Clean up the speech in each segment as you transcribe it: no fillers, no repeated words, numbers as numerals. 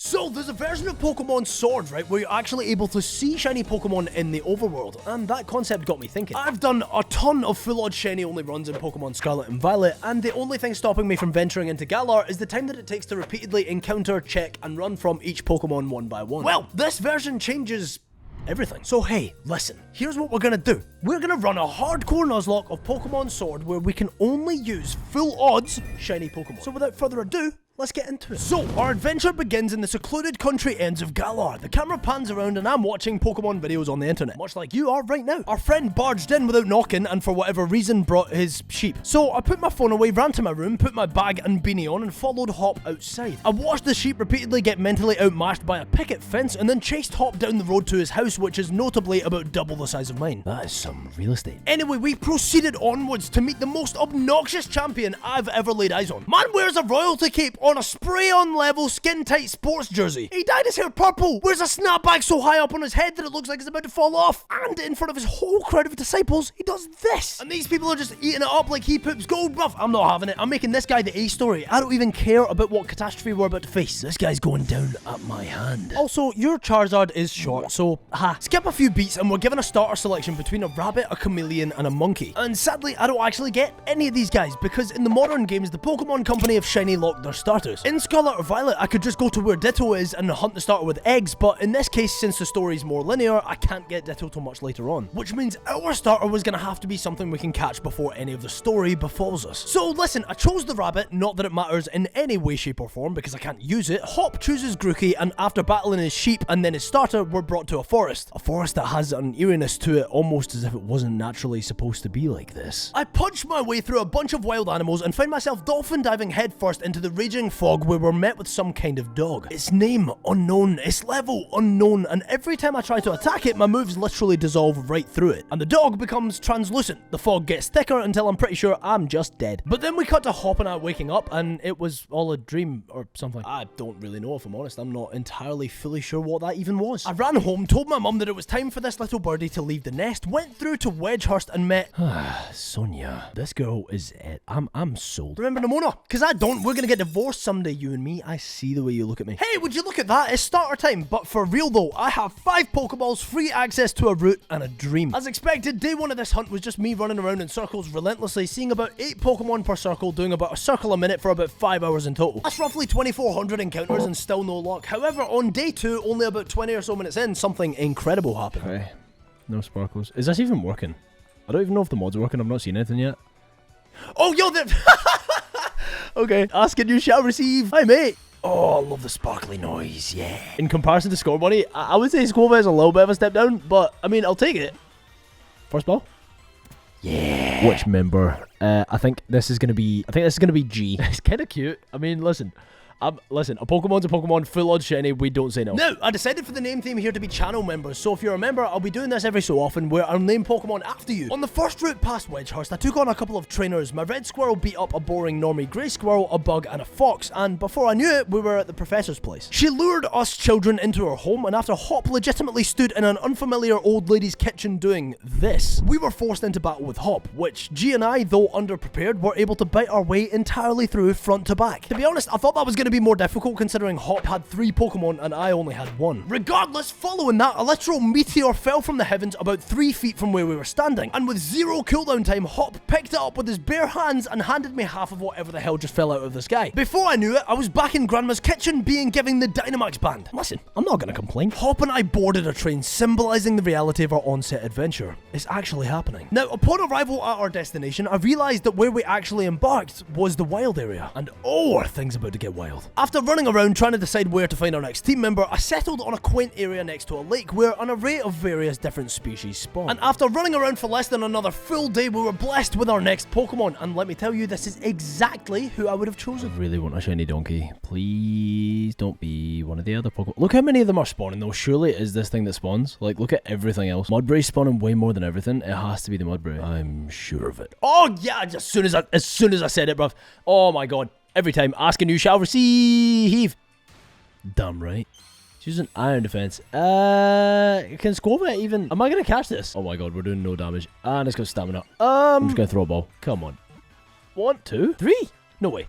So, there's a version of Pokemon Sword, right, where you're actually able to see shiny Pokemon in the overworld, and that concept got me thinking. I've done a ton of full-on shiny-only runs in Pokemon Scarlet and Violet, and the only thing stopping me from venturing into Galar is the time that it takes to repeatedly encounter, check, and run from each Pokemon one by one. Well, this version changes everything. So hey, listen, here's what we're gonna do. We're gonna run a hardcore Nuzlocke of Pokemon Sword where we can only use full odds shiny Pokemon. So without further ado, let's get into it. So, our adventure begins in the secluded country ends of Galar. The camera pans around and I'm watching Pokemon videos on the internet, much like you are right now. Our friend barged in without knocking and for whatever reason brought his sheep. So, I put my phone away, ran to my room, put my bag and beanie on and followed Hop outside. I watched the sheep repeatedly get mentally outmatched by a picket fence and then chased Hop down the road to his house, which is notably about double the size of mine. That is some real estate. Anyway, we proceeded onwards to meet the most obnoxious champion I've ever laid eyes on. Man wears a royalty cape on a spray-on level skin-tight sports jersey. He dyed his hair purple, wears a snapback so high up on his head that it looks like it's about to fall off, and in front of his whole crowd of disciples, he does this. And these people are just eating it up like he poops gold, bruv. I'm not having it. I'm making this guy the A story. I don't even care about what catastrophe we're about to face. This guy's going down at my hand. Also, your Charizard is short, so skip a few beats and we're given a starter selection between a rabbit, a chameleon, and a monkey. And sadly, I don't actually get any of these guys because in the modern games, the Pokemon Company have shiny locked their starters. In Scarlet or Violet, I could just go to where Ditto is and hunt the starter with eggs, but in this case, since the story's more linear, I can't get Ditto till much later on. Which means our starter was gonna have to be something we can catch before any of the story befalls us. So listen, I chose the rabbit, not that it matters in any way, shape or form, because I can't use it. Hop chooses Grookey, and after battling his sheep and then his starter, we're brought to a forest. A forest that has an eeriness to it, almost as if it wasn't naturally supposed to be like this. I punched my way through a bunch of wild animals and found myself dolphin diving headfirst into the raging fog where we're met with some kind of dog. Its name, unknown. Its level, unknown. And every time I try to attack it, my moves literally dissolve right through it. And the dog becomes translucent. The fog gets thicker until I'm pretty sure I'm just dead. But then we cut to Hop and I waking up and it was all a dream or something. I don't really know, if I'm honest. I'm not entirely fully sure what that even was. I ran home, told my mum that it was time for this little birdie to leave the nest, went through to Wedgehurst and met Sonia. This girl is it. I'm sold. Remember Nimona? Because I don't. We're gonna get divorced someday, you and me. I see the way you look at me. Hey, would you look at that? It's starter time. But for real though, I have 5 Pokeballs, free access to a route, and a dream. As expected, day 1 of this hunt was just me running around in circles relentlessly, seeing about 8 Pokemon per circle, doing about a circle a minute for about 5 hours in total. That's roughly 2,400 encounters and still no luck. However, on day 2, only about 20 or so minutes in, something incredible happened. Okay, no sparkles. Is this even working? I don't even know if the mod's working. I've not seen anything yet. Oh, yo, okay, ask and you shall receive. Hi, mate. Oh, I love the sparkly noise, yeah. In comparison to Score Bunny, I would say Scorba is a little bit of a step down, but, I mean, I'll take it. First ball? Yeah. Which member? I think this is going to be G. It's kind of cute. I mean, listen, a Pokemon's a Pokemon, full on shiny, we don't say no. Now, I decided for the name theme here to be channel members, so if you're a member, I'll be doing this every so often where I'll name Pokemon after you. On the first route past Wedgehurst, I took on a couple of trainers. My red squirrel beat up a boring normie grey squirrel, a bug, and a fox, and before I knew it, we were at the professor's place. She lured us children into her home, and after Hop legitimately stood in an unfamiliar old lady's kitchen doing this, we were forced into battle with Hop, which G and I, though underprepared, were able to bite our way entirely through front to back. To be honest, I thought that was going to be more difficult considering Hop had 3 Pokemon and I only had 1. Regardless, following that, a literal meteor fell from the heavens about 3 feet from where we were standing, and with 0 cooldown time, Hop picked it up with his bare hands and handed me half of whatever the hell just fell out of the sky. Before I knew it, I was back in Grandma's kitchen being given the Dynamax band. Listen, I'm not gonna complain. Hop and I boarded a train, symbolizing the reality of our onset adventure. It's actually happening. Now, upon arrival at our destination, I realized that where we actually embarked was the wild area, and oh, are things about to get wild. After running around trying to decide where to find our next team member, I settled on a quaint area next to a lake where an array of various different species spawn. And after running around for less than another full day, we were blessed with our next Pokemon, and let me tell you, this is exactly who I would have chosen. I really want a shiny donkey. Please don't be one of the other Pokemon. Look how many of them are spawning though. Surely it is this thing that spawns. Like, look at everything else. Mudbray's spawning way more than everything. It has to be the Mudbray. I'm sure of it. Oh yeah, as soon as I said it, bruv. Oh my god. Every time, ask and you shall receive. Damn right. She's an iron defense. Can Scorba even... Am I going to catch this? Oh my god, we're doing no damage. And it's got stamina. I'm just going to throw a ball. Come on. 1, 2, 3. No way.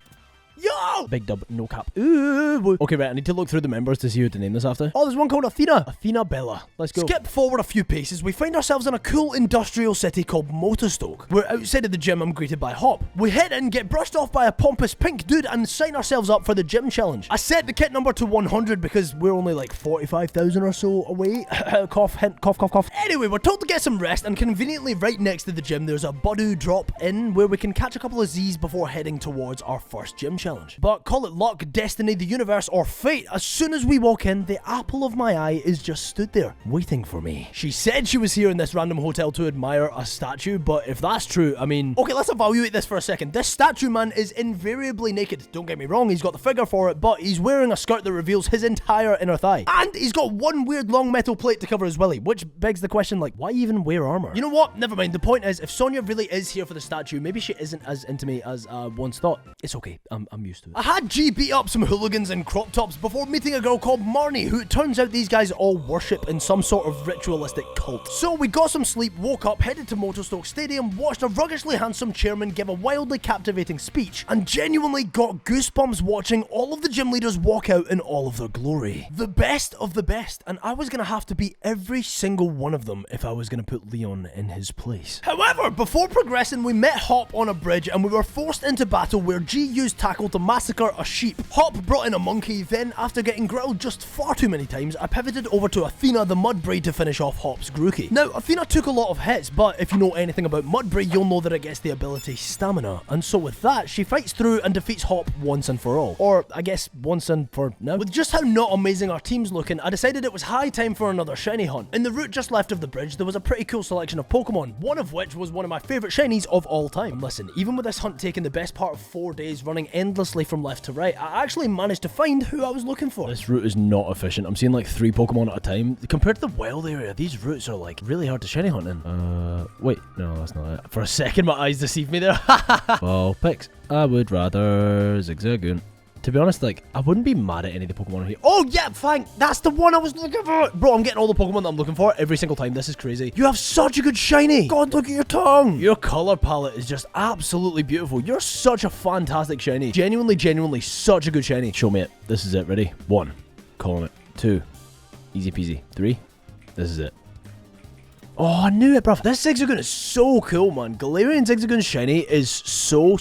Yo! Big dub, no cap. Ooh. Okay, right, I need to look through the members to see who to name this after. Oh, there's one called Athena. Athena Bella. Let's go. Skip forward a few paces, we find ourselves in a cool industrial city called Motorstoke. We're outside of the gym, I'm greeted by Hop. We head in, get brushed off by a pompous pink dude, and sign ourselves up for the gym challenge. I set the kit number to 100 because we're only like 45,000 or so away. Cough, hint, cough, cough, cough. Anyway, we're told to get some rest, and conveniently right next to the gym, there's a Budu drop in where we can catch a couple of Z's before heading towards our first gym challenge. But call it luck, destiny, the universe, or fate, as soon as we walk in, the apple of my eye is just stood there, waiting for me. She said she was here in this random hotel to admire a statue, but if that's true, I mean... Okay, let's evaluate this for a second. This statue man is invariably naked. Don't get me wrong, he's got the figure for it, but he's wearing a skirt that reveals his entire inner thigh. And he's got one weird long metal plate to cover his willy, which begs the question, like, why even wear armor? You know what? Never mind. The point is, if Sonia really is here for the statue, maybe she isn't as into me as once thought. It's okay. I'm used to it. I had G beat up some hooligans in crop tops before meeting a girl called Marnie, who it turns out these guys all worship in some sort of ritualistic cult. So we got some sleep, woke up, headed to Motorstoke Stadium, watched a ruggedly handsome chairman give a wildly captivating speech, and genuinely got goosebumps watching all of the gym leaders walk out in all of their glory. The best of the best, and I was gonna have to beat every single one of them if I was gonna put Leon in his place. However, before progressing, we met Hop on a bridge and we were forced into battle where G used tackle to massacre a sheep. Hop brought in a monkey, then after getting grilled just far too many times, I pivoted over to Athena the Mudbraid to finish off Hop's Grookey. Now, Athena took a lot of hits, but if you know anything about Mudbraid, you'll know that it gets the ability Stamina, and so with that, she fights through and defeats Hop once and for all. Or, I guess, once and for now. With just how not amazing our team's looking, I decided it was high time for another shiny hunt. In the route just left of the bridge, there was a pretty cool selection of Pokemon, one of which was one of my favourite shinies of all time. And listen, even with this hunt taking the best part of 4 days running endlessly from left to right, I actually managed to find who I was looking for. This route is not efficient. I'm seeing like 3 Pokemon at a time. Compared to the wild area, these routes are like really hard to shiny hunt in. Wait, no, that's not it. For a second, my eyes deceived me there. Well, picks. I would rather Zigzagoon. To be honest, like, I wouldn't be mad at any of the Pokemon here. Oh, yeah, fine. That's the one I was looking for. Bro, I'm getting all the Pokemon that I'm looking for every single time. This is crazy. You have such a good shiny. God, look at your tongue. Your color palette is just absolutely beautiful. You're such a fantastic shiny. Genuinely, genuinely, such a good shiny. Show me it. This is it. Ready? 1. Calling it. 2. Easy peasy. 3. This is it. Oh, I knew it, bruv. This Zigzagoon is so cool, man. Galarian Zigzagoon shiny is so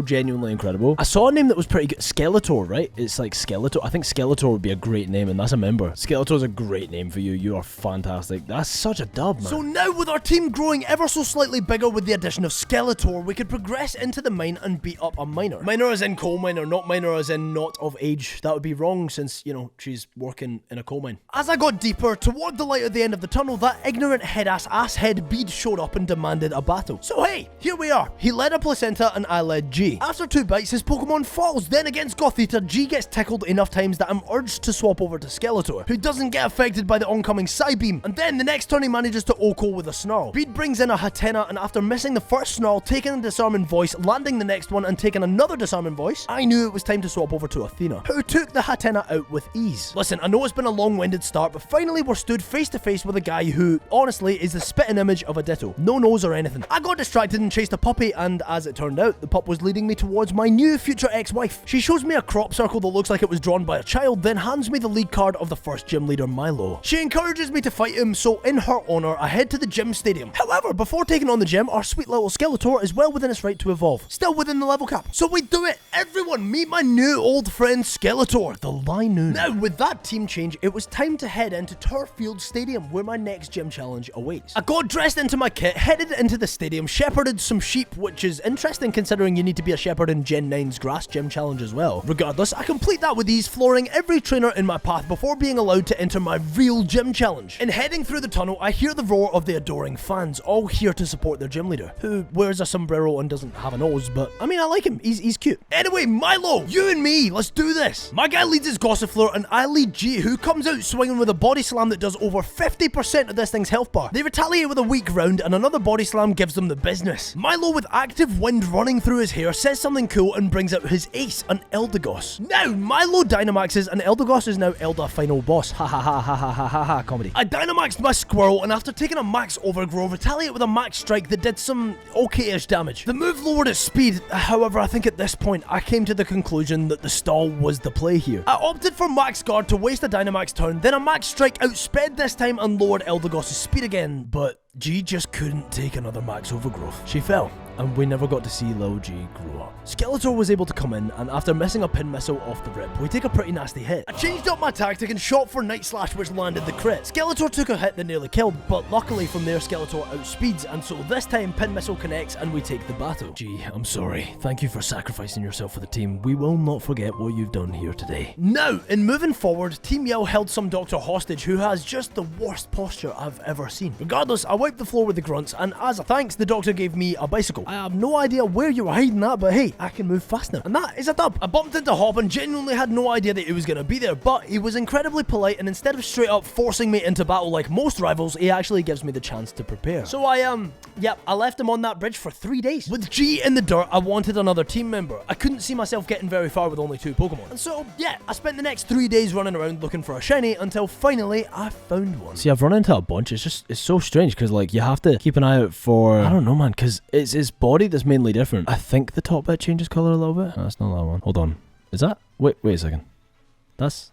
genuinely incredible. I saw a name that was pretty good. Skeletor, right? It's like Skeletor. I think Skeletor would be a great name, and that's a member. Skeletor's a great name for you. You are fantastic. That's such a dub, man. So now, with our team growing ever so slightly bigger with the addition of Skeletor, we could progress into the mine and beat up a miner. Miner as in coal miner, not miner as in not of age. That would be wrong since, you know, she's working in a coal mine. As I got deeper, toward the light at the end of the tunnel, that ignorant asshead Bede showed up and demanded a battle. So hey, here we are. He led a placenta and I led G. After 2 bites, his Pokemon falls. Then against Gothita, G gets tickled enough times that I'm urged to swap over to Skeletor, who doesn't get affected by the oncoming Psybeam. And then the next turn he manages to OHKO with a Snarl. Bede brings in a Hatena, and after missing the first Snarl, taking a Disarming Voice, landing the next one, and taking another Disarming Voice, I knew it was time to swap over to Athena, who took the Hatena out with ease. Listen, I know it's been a long-winded start, but finally we're stood face to face with a guy who, honestly, is the spitting image of a Ditto. No nose or anything. I got distracted and chased a puppy, and as it turned out, the pup was leading me towards my new future ex-wife. She shows me a crop circle that looks like it was drawn by a child, then hands me the lead card of the first gym leader, Milo. She encourages me to fight him, so in her honor, I head to the gym stadium. However, before taking on the gym, our sweet little Skeletor is well within its right to evolve. Still within the level cap. So we do it! Everyone, meet my new old friend Skeletor, the Linoon. Now, with that team change, it was time to head into Turffield Stadium, where my next gym challenge awaits. I got dressed into my kit, headed into the stadium, shepherded some sheep, which is interesting considering you need to be a shepherd in Gen 9's grass gym challenge as well. Regardless, I complete that with ease, flooring every trainer in my path before being allowed to enter my real gym challenge. In heading through the tunnel, I hear the roar of the adoring fans, all here to support their gym leader, who wears a sombrero and doesn't have a nose, but I mean, I like him. He's cute. Anyway, Milo, you and me, let's do this. My guy leads his Gossifleur, and I lead G, who comes out swinging with a body slam that does over 50% of this thing's health bar. They retaliate with a weak round, and another body slam gives them the business. Milo, with active wind running through his hair, says something cool and brings out his ace, an Eldegoss. Now, Milo Dynamaxes, and Eldegoss is now Elder Final Boss. Ha ha ha ha ha ha ha ha, comedy. I Dynamaxed my Squirrel, and after taking a max overgrow, retaliate with a max strike that did some okay-ish damage. The move lowered its speed, however, I think at this point, I came to the conclusion that the stall was the play here. I opted for max guard to waste a Dynamax turn, then a max strike outsped this time and lowered Eldegoss' speed again, but G just couldn't take another max overgrowth. She fell, and we never got to see Lil G grow up. Skeletor was able to come in, and after missing a pin missile off the rip, we take a pretty nasty hit. I changed up my tactic and shot for Night Slash, which landed the crit. Skeletor took a hit that nearly killed, but luckily from there Skeletor outspeeds, and so this time pin missile connects and we take the battle. G, I'm sorry. Thank you for sacrificing yourself for the team. We will not forget what you've done here today. Now, in moving forward, Team Yell held some doctor hostage who has just the worst posture I've ever seen. Regardless, I wiped the floor with the grunts, and as a thanks, the doctor gave me a bicycle. I have no idea where you were hiding that, but hey, I can move fast now. And that is a dub. I bumped into Hop and genuinely had no idea that he was going to be there, but he was incredibly polite, and instead of straight up forcing me into battle like most rivals, he actually gives me the chance to prepare. So I left him on that bridge for 3 days. With G in the dirt, I wanted another team member. I couldn't see myself getting very far with only 2 Pokemon. And so, yeah, I spent the next 3 days running around looking for a shiny until finally I found one. See, I've run into a bunch. It's so strange because, like, you have to keep an eye out for, I don't know, man, because it's his body that's mainly different. I think the top bit changes color a little bit. No, that's not that one. Hold on. Is that? Wait a second. That's...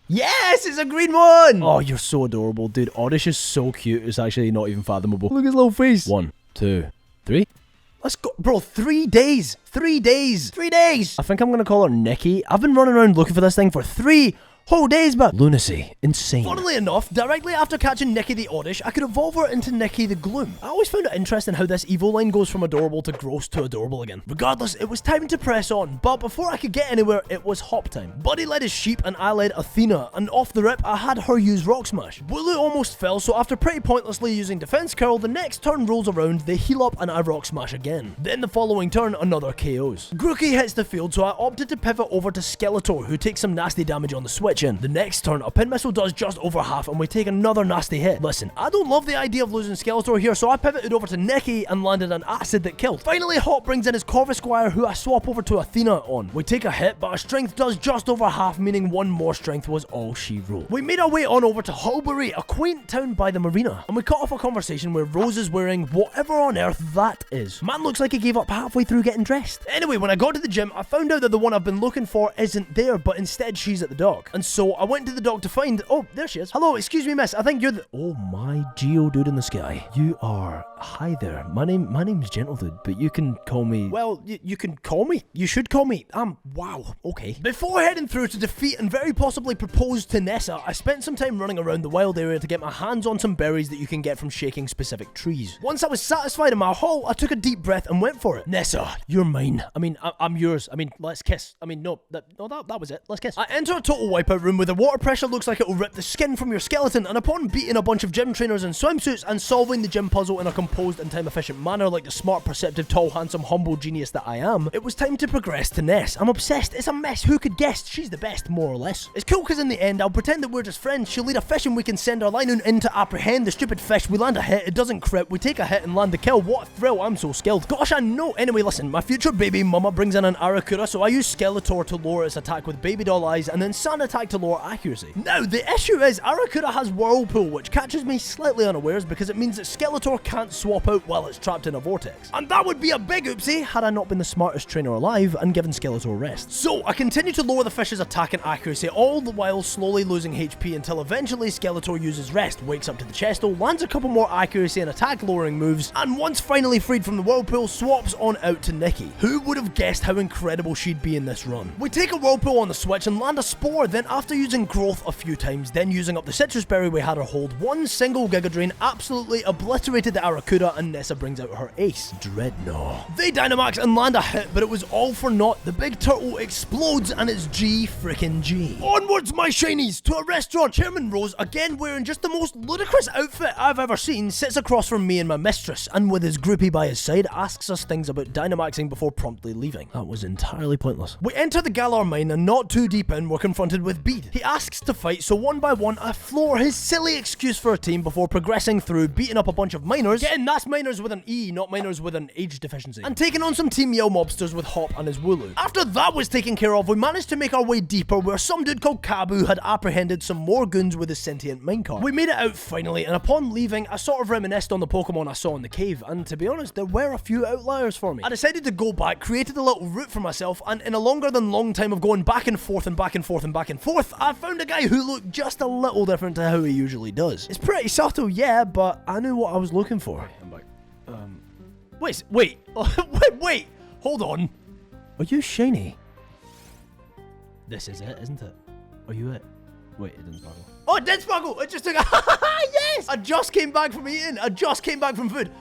Yes, it's a green one! Oh, you're so adorable, dude. Oddish is so cute. It's actually not even fathomable. Look at his little face. 1, 2, 3. Let's go. Bro, 3 days. 3 days. 3 days. I think I'm going to call her Nikki. I've been running around looking for this thing for 3 whole days, but lunacy. Insane. Funnily enough, directly after catching Nikki the Oddish, I could evolve her into Nikki the Gloom. I always found it interesting how this Evo line goes from adorable to gross to adorable again. Regardless, it was time to press on, but before I could get anywhere, it was hop time. Buddy led his sheep and I led Athena, and off the rip, I had her use Rock Smash. Wooloo almost fell, so after pretty pointlessly using Defense Curl, the next turn rolls around, they heal up and I Rock Smash again. Then the following turn, another KOs. Grookey hits the field, so I opted to pivot over to Skeletor, who takes some nasty damage on the switch in. The next turn, a pin missile does just over half and we take another nasty hit. Listen, I don't love the idea of losing Skeletor here, so I pivoted over to Nikki and landed an acid that killed. Finally, Hop brings in his Corvisquire, who I swap over to Athena on. We take a hit, but our strength does just over half, meaning one more strength was all she wrote. We made our way on over to Hulbury, a quaint town by the marina, and we cut off a conversation where Rose is wearing whatever on earth that is. Man looks like he gave up halfway through getting dressed. Anyway, when I got to the gym, I found out that the one I've been looking for isn't there, but instead she's at the dock. And so I went to the dock to find... Oh, there she is. Hello, excuse me, miss. I think you're the... Oh my Geodude in the sky. You are... Hi there. My name's Gentledude, but you can call me... Well, you can call me. You should call me... Wow. Okay. Before heading through to defeat and very possibly propose to Nessa, I spent some time running around the wild area to get my hands on some berries that you can get from shaking specific trees. Once I was satisfied in my haul, I took a deep breath and went for it. Nessa, you're mine. I mean, I'm yours. I mean, let's kiss. I mean, no, that was it. Let's kiss. I enter a total wipeout room where the water pressure looks like it will rip the skin from your skeleton, and upon beating a bunch of gym trainers in swimsuits and solving the gym puzzle in a composed and time-efficient manner like the smart, perceptive, tall, handsome, humble genius that I am, it was time to progress to Ness. I'm obsessed. It's a mess. Who could guess? She's the best, more or less. It's cool because in the end, I'll pretend that we're just friends. She'll lead a fish and we can send our Linoon in to apprehend the stupid fish. We land a hit. It doesn't crit. We take a hit and land the kill. What a thrill. I'm so skilled. Gosh, I know. Anyway, listen. My future baby mama brings in an Arakura, so I use Skeletor to lower its attack with baby doll eyes and then Sand Attack to lower accuracy. Now, the issue is Arakura has Whirlpool, which catches me slightly unawares because it means that Skeletor can't swap out while it's trapped in a vortex. And that would be a big oopsie had I not been the smartest trainer alive and given Skeletor rest. So I continue to lower the fish's attack and accuracy, all the while slowly losing HP until eventually Skeletor uses rest, wakes up to the Chesto, lands a couple more accuracy and attack lowering moves, and once finally freed from the Whirlpool, swaps on out to Nikki. Who would have guessed how incredible she'd be in this run? We take a Whirlpool on the switch and land a Spore, then after using Growth a few times, then using up the Citrus Berry we had her hold, one single Giga Drain absolutely obliterated the Arakura, and Nessa brings out her ace, Dreadnought. They Dynamax and land a hit, but it was all for naught. The big turtle explodes and it's G frickin' G. Onwards, my shinies, to a restaurant. Chairman Rose, again wearing just the most ludicrous outfit I've ever seen, sits across from me and my mistress, and with his groupie by his side, asks us things about Dynamaxing before promptly leaving. That was entirely pointless. We enter the Galar mine, and not too deep in, we're confronted with with Bede. He asks to fight, so one by one, I floor his silly excuse for a team before progressing through, beating up a bunch of minors. Again, that's minors with an E, not minors with an age deficiency. And taking on some Team Yell mobsters with Hop and his Wooloo. After that was taken care of, we managed to make our way deeper where some dude called Kabu had apprehended some more goons with his sentient minecart. We made it out finally, and upon leaving, I sort of reminisced on the Pokemon I saw in the cave, and to be honest, there were a few outliers for me. I decided to go back, created a little route for myself, and in a longer than long time of going back and forth and back and forth and back and forth, I found a guy who looked just a little different to how he usually does. It's pretty subtle, yeah, but I knew what I was looking for. I'm back. Wait, hold on. Are you Shiny? This is it, isn't it? Are you it? Wait, it didn't sparkle. Oh, it did sparkle! It just took a yes! I just came back from eating. I just came back from food.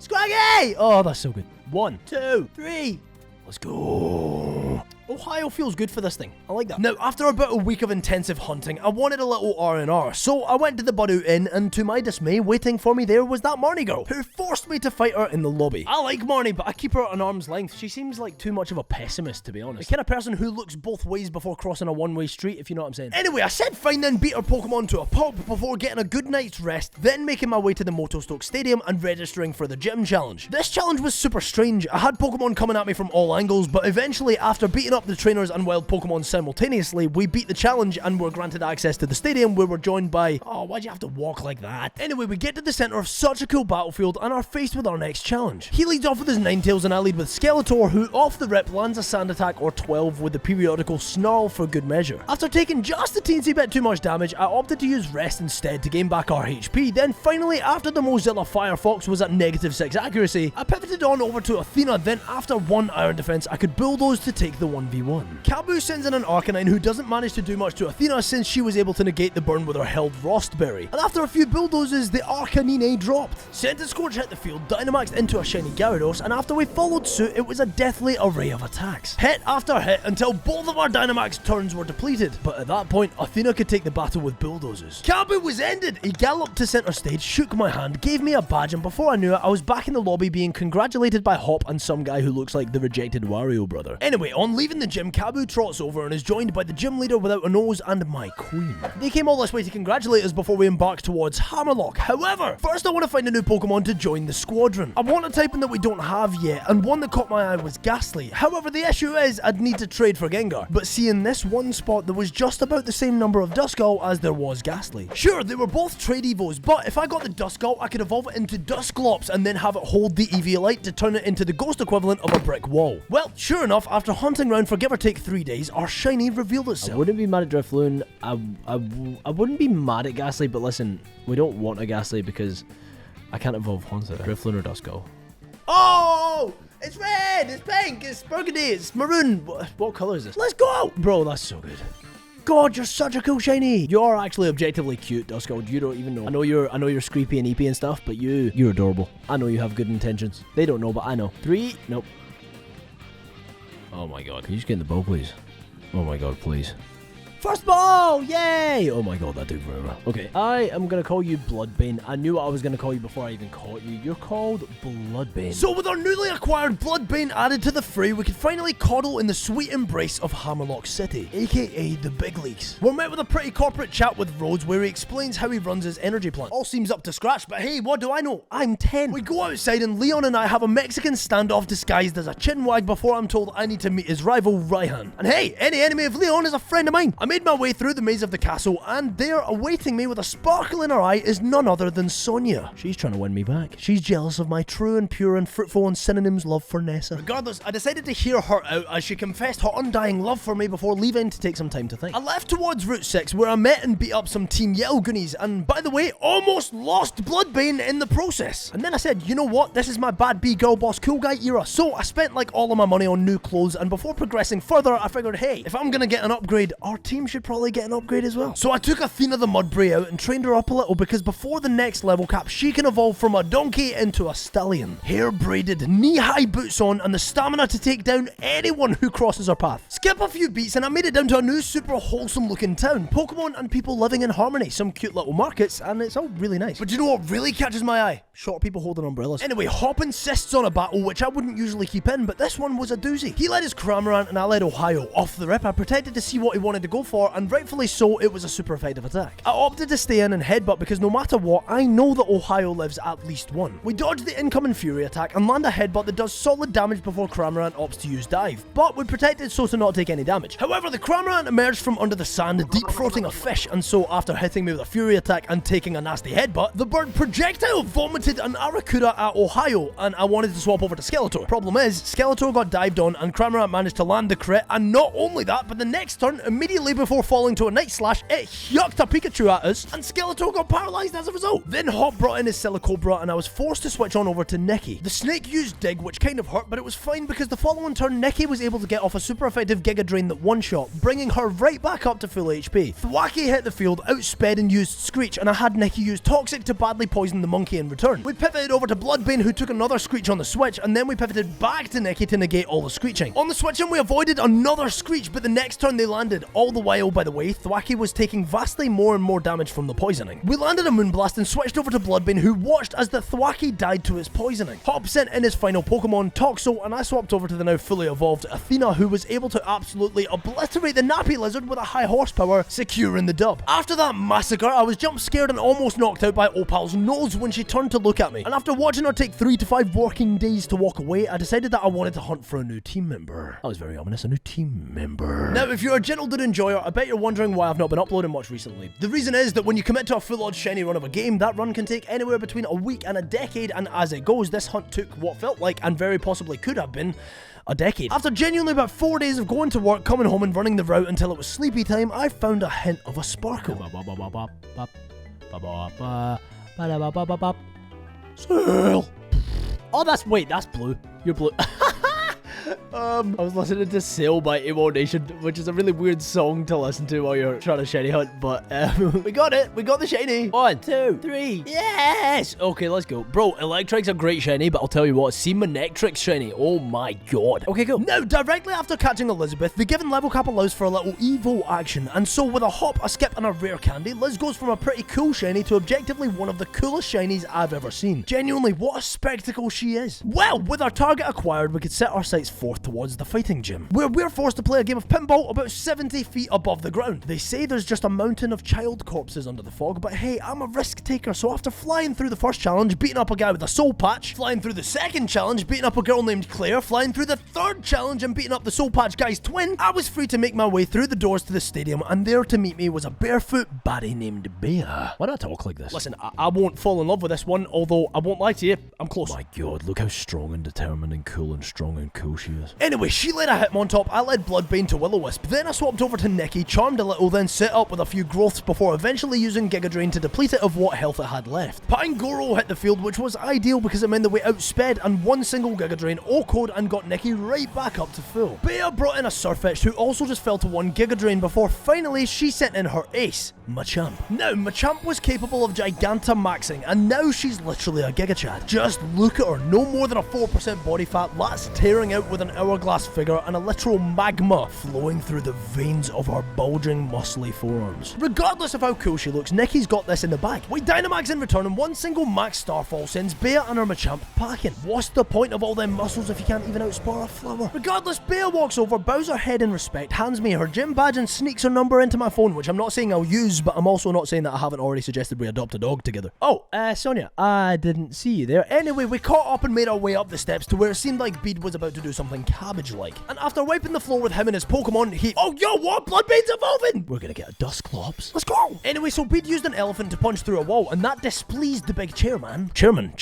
Scraggy! Oh, that's so good. 1, 2, 3. Let's go. Ohio feels good for this thing. I like that. Now, after about a week of intensive hunting, I wanted a little R&R, so I went to the Buddu Inn, and to my dismay, waiting for me there was that Marnie girl, who forced me to fight her in the lobby. I like Marnie, but I keep her at an arm's length. She seems like too much of a pessimist, to be honest. The kind of person who looks both ways before crossing a one-way street, if you know what I'm saying. Anyway, I said fine then, beat her Pokemon to a pulp before getting a good night's rest, then making my way to the Motostoke Stadium and registering for the gym challenge. This challenge was super strange. I had Pokemon coming at me from all angles, but eventually, after beating up the trainers and wild Pokemon simultaneously, we beat the challenge and were granted access to the stadium where we're joined by... Oh, why'd you have to walk like that? Anyway, we get to the center of such a cool battlefield and are faced with our next challenge. He leads off with his Ninetales and I lead with Skeletor, who off the rip lands a sand attack or 12 with the periodical Snarl for good measure. After taking just a teensy bit too much damage, I opted to use Rest instead to gain back our HP. Then finally, after the Mozilla Firefox was at -6 accuracy, I pivoted on over to Athena. Then after one iron defense, I could bulldoze to take the 1v1. Kabu sends in an Arcanine who doesn't manage to do much to Athena since she was able to negate the burn with her held Frostberry. And after a few bulldozes, the Arcanine dropped. Scented Scorch hit the field, Dynamaxed into a shiny Gyarados, and after we followed suit, it was a deathly array of attacks. Hit after hit until both of our Dynamax turns were depleted. But at that point, Athena could take the battle with bulldozers. Kabu was ended! He galloped to center stage, shook my hand, gave me a badge, and before I knew it, I was back in the lobby being congratulated by Hop and some guy who looks like the rejected Wario brother. Anyway, on leaving the gym, Kabu trots over and is joined by the gym leader without a nose and my queen. They came all this way to congratulate us before we embarked towards Hammerlock. However, first I want to find a new Pokemon to join the squadron. I want a typing that we don't have yet, and one that caught my eye was Ghastly. However, the issue is I'd need to trade for Gengar. But see, in this one spot, there was just about the same number of Duskull as there was Ghastly. Sure, they were both trade Evos, but if I got the Duskull, I could evolve it into Dusklops and then have it hold the Eviolite to turn it into the ghost equivalent of a brick wall. Well, sure enough, after hunting around for give or take 3 days, our shiny revealed itself. I wouldn't be mad at Drifloon. I wouldn't be mad at Ghastly, but listen, we don't want a Ghastly because I can't evolve Haunter. Drifloon or Duskull. Oh! It's red! It's pink! It's burgundy! It's maroon! What color is this? Let's go! Bro, that's so good. God, you're such a cool shiny. You're actually objectively cute, Duskull. You don't even know. I know you're screepy and eepy and stuff, but you're adorable. I know you have good intentions. They don't know, but I know. 3, nope. Oh my god. Can you just get in the bow, please? Oh my god, please. First ball! Yay! Oh my god, that took forever. Okay, I am gonna call you Bloodbane. I knew what I was gonna call you before I even caught you. You're called Bloodbane. So with our newly acquired Bloodbane added to the fray, we could finally coddle in the sweet embrace of Hammerlock City, aka the big leagues. We're met with a pretty corporate chat with Rhodes where he explains how he runs his energy plant. All seems up to scratch, but hey, what do I know? I'm 10. We go outside and Leon and I have a Mexican standoff disguised as a chinwag before I'm told I need to meet his rival Raihan. And hey, any enemy of Leon is a friend of mine. I made my way through the maze of the castle, and there, awaiting me with a sparkle in her eye, is none other than Sonia. She's trying to win me back. She's jealous of my true and pure and fruitful and synonyms love for Nessa. Regardless, I decided to hear her out as she confessed her undying love for me before leaving to take some time to think. I left towards Route 6, where I met and beat up some Team Yell Goonies, and by the way, almost lost Bloodbane in the process. And then I said, you know what, this is my bad B girl boss cool guy era, so I spent like all of my money on new clothes, and before progressing further, I figured, hey, if I'm gonna get an upgrade, our team team should probably get an upgrade as well. So I took Athena the Mudbray out and trained her up a little because before the next level cap, she can evolve from a donkey into a stallion. Hair braided, knee-high boots on, and the stamina to take down anyone who crosses her path. Skip a few beats and I made it down to a new super wholesome looking town. Pokemon and people living in harmony, some cute little markets, and it's all really nice. But do you know what really catches my eye? Short people holding umbrellas. Anyway, Hop insists on a battle, which I wouldn't usually keep in, but this one was a doozy. He led his Cramorant and I led Ohio. Off the rip, I pretended to see what he wanted to go for, and rightfully so, it was a super effective attack. I opted to stay in and headbutt because no matter what, I know that Ohio lives at least one. We dodged the incoming Fury attack and land a headbutt that does solid damage before Cramorant opts to use dive, but we protected so to not take any damage. However, the Cramorant emerged from under the sand, deep throating a fish, and so after hitting me with a Fury attack and taking a nasty headbutt, the bird projectile vomited an Arrokuda at Ohio, and I wanted to swap over to Skeletor. Problem is, Skeletor got dived on and Cramorant managed to land the crit, and not only that, but the next turn, immediately before falling to a Night Slash, it yucked a Pikachu at us, and Skeletor got paralyzed as a result. Then Hop brought in his Silicobra, and I was forced to switch on over to Nikki. The snake used Dig, which kind of hurt, but it was fine because the following turn, Nikki was able to get off a super effective Giga Drain that one-shot, bringing her right back up to full HP. Thwacky hit the field, outsped and used Screech, and I had Nikki use Toxic to badly poison the monkey in return. We pivoted over to Bloodbane, who took another Screech on the switch, and then we pivoted back to Nikki to negate all the screeching. On the switching, we avoided another Screech, but the next turn they landed. All the while, by the way, Thwacky was taking vastly more and more damage from the poisoning. We landed a Moonblast and switched over to Bloodbane, who watched as the Thwacky died to his poisoning. Hop sent in his final Pokemon, Toxel, and I swapped over to the now fully evolved Athena, who was able to absolutely obliterate the Nappy Lizard with a high horsepower, securing the dub. After that massacre, I was jump scared and almost knocked out by Opal's nose when she turned to look at me. And after watching her take 3 to 5 working days to walk away, I decided that I wanted to hunt for a new team member. That was very ominous, a new team member. Now, if you're a General Dude enjoyer, I bet you're wondering why I've not been uploading much recently. The reason is that when you commit to a full-on shiny run of a game, that run can take anywhere between a week and a decade, and as it goes, this hunt took what felt like, and very possibly could have been, a decade. After genuinely about 4 days of going to work, coming home and running the route until it was sleepy time, I found a hint of a sparkle. Sail! Oh, that's blue. You're blue. I was listening to Sail by Emo Nation, which is a really weird song to listen to while you're trying to shiny hunt, but we got it. We got the shiny. 1, 2, 3. Yes! Okay, let's go. Bro, Electric's a great shiny, but I'll tell you what, see Manectric's shiny. Oh my god. Okay, cool. Now, directly after catching Elizabeth, the given level cap allows for a little Evo action, and so with a hop, a skip, and a rare candy, Liz goes from a pretty cool shiny to objectively one of the coolest shinies I've ever seen. Genuinely, what a spectacle she is. Well, with our target acquired, we could set our sights forth towards the fighting gym, where we're forced to play a game of pinball about 70 feet above the ground. They say there's just a mountain of child corpses under the fog, but hey, I'm a risk taker, so after flying through the first challenge, beating up a guy with a soul patch, flying through the second challenge, beating up a girl named Claire, flying through the third challenge and beating up the soul patch guy's twin, I was free to make my way through the doors to the stadium, and there to meet me was a barefoot baddie named Bear. Why do I talk like this? Listen, I won't fall in love with this one, although I won't lie to you, I'm close. My god, look how strong and determined and cool and strong and cool she is. Anyway, she led a Hitmontop, I led Bloodbane to Will-O-Wisp, then I swapped over to Nikki, charmed a little, then set up with a few growths before eventually using Giga Drain to deplete it of what health it had left. Pangoro hit the field, which was ideal because it meant that we outsped and one single Giga Drain O-code and got Nikki right back up to full. Bear brought in a Surfetch who also just fell to one Giga Drain before finally she sent in her ace, Machamp. Now, Machamp was capable of Gigantamaxing, and now she's literally a Giga Chad. Just look at her, no more than a 4% body fat, lats tearing out with an hourglass figure, and a literal magma flowing through the veins of her bulging, muscly forearms. Regardless of how cool she looks, Nikki's got this in the bag. We Dynamax in return, and one single Max Starfall sends Bea and her Machamp packing. What's the point of all them muscles if you can't even outspar a flower? Regardless, Bea walks over, bows her head in respect, hands me her gym badge, and sneaks her number into my phone, which I'm not saying I'll use, but I'm also not saying that I haven't already suggested we adopt a dog together. Oh, Sonia, I didn't see you there. Anyway, we caught up and made our way up the steps to where it seemed like Bede was about to do something cabbage-like. And after wiping the floor with him and his Pokemon, he... Oh, yo, what? Bloodbane's evolving! We're gonna get a Dusclops. Let's go! Anyway, so Bede used an elephant to punch through a wall, and that displeased the big chairman. Chairman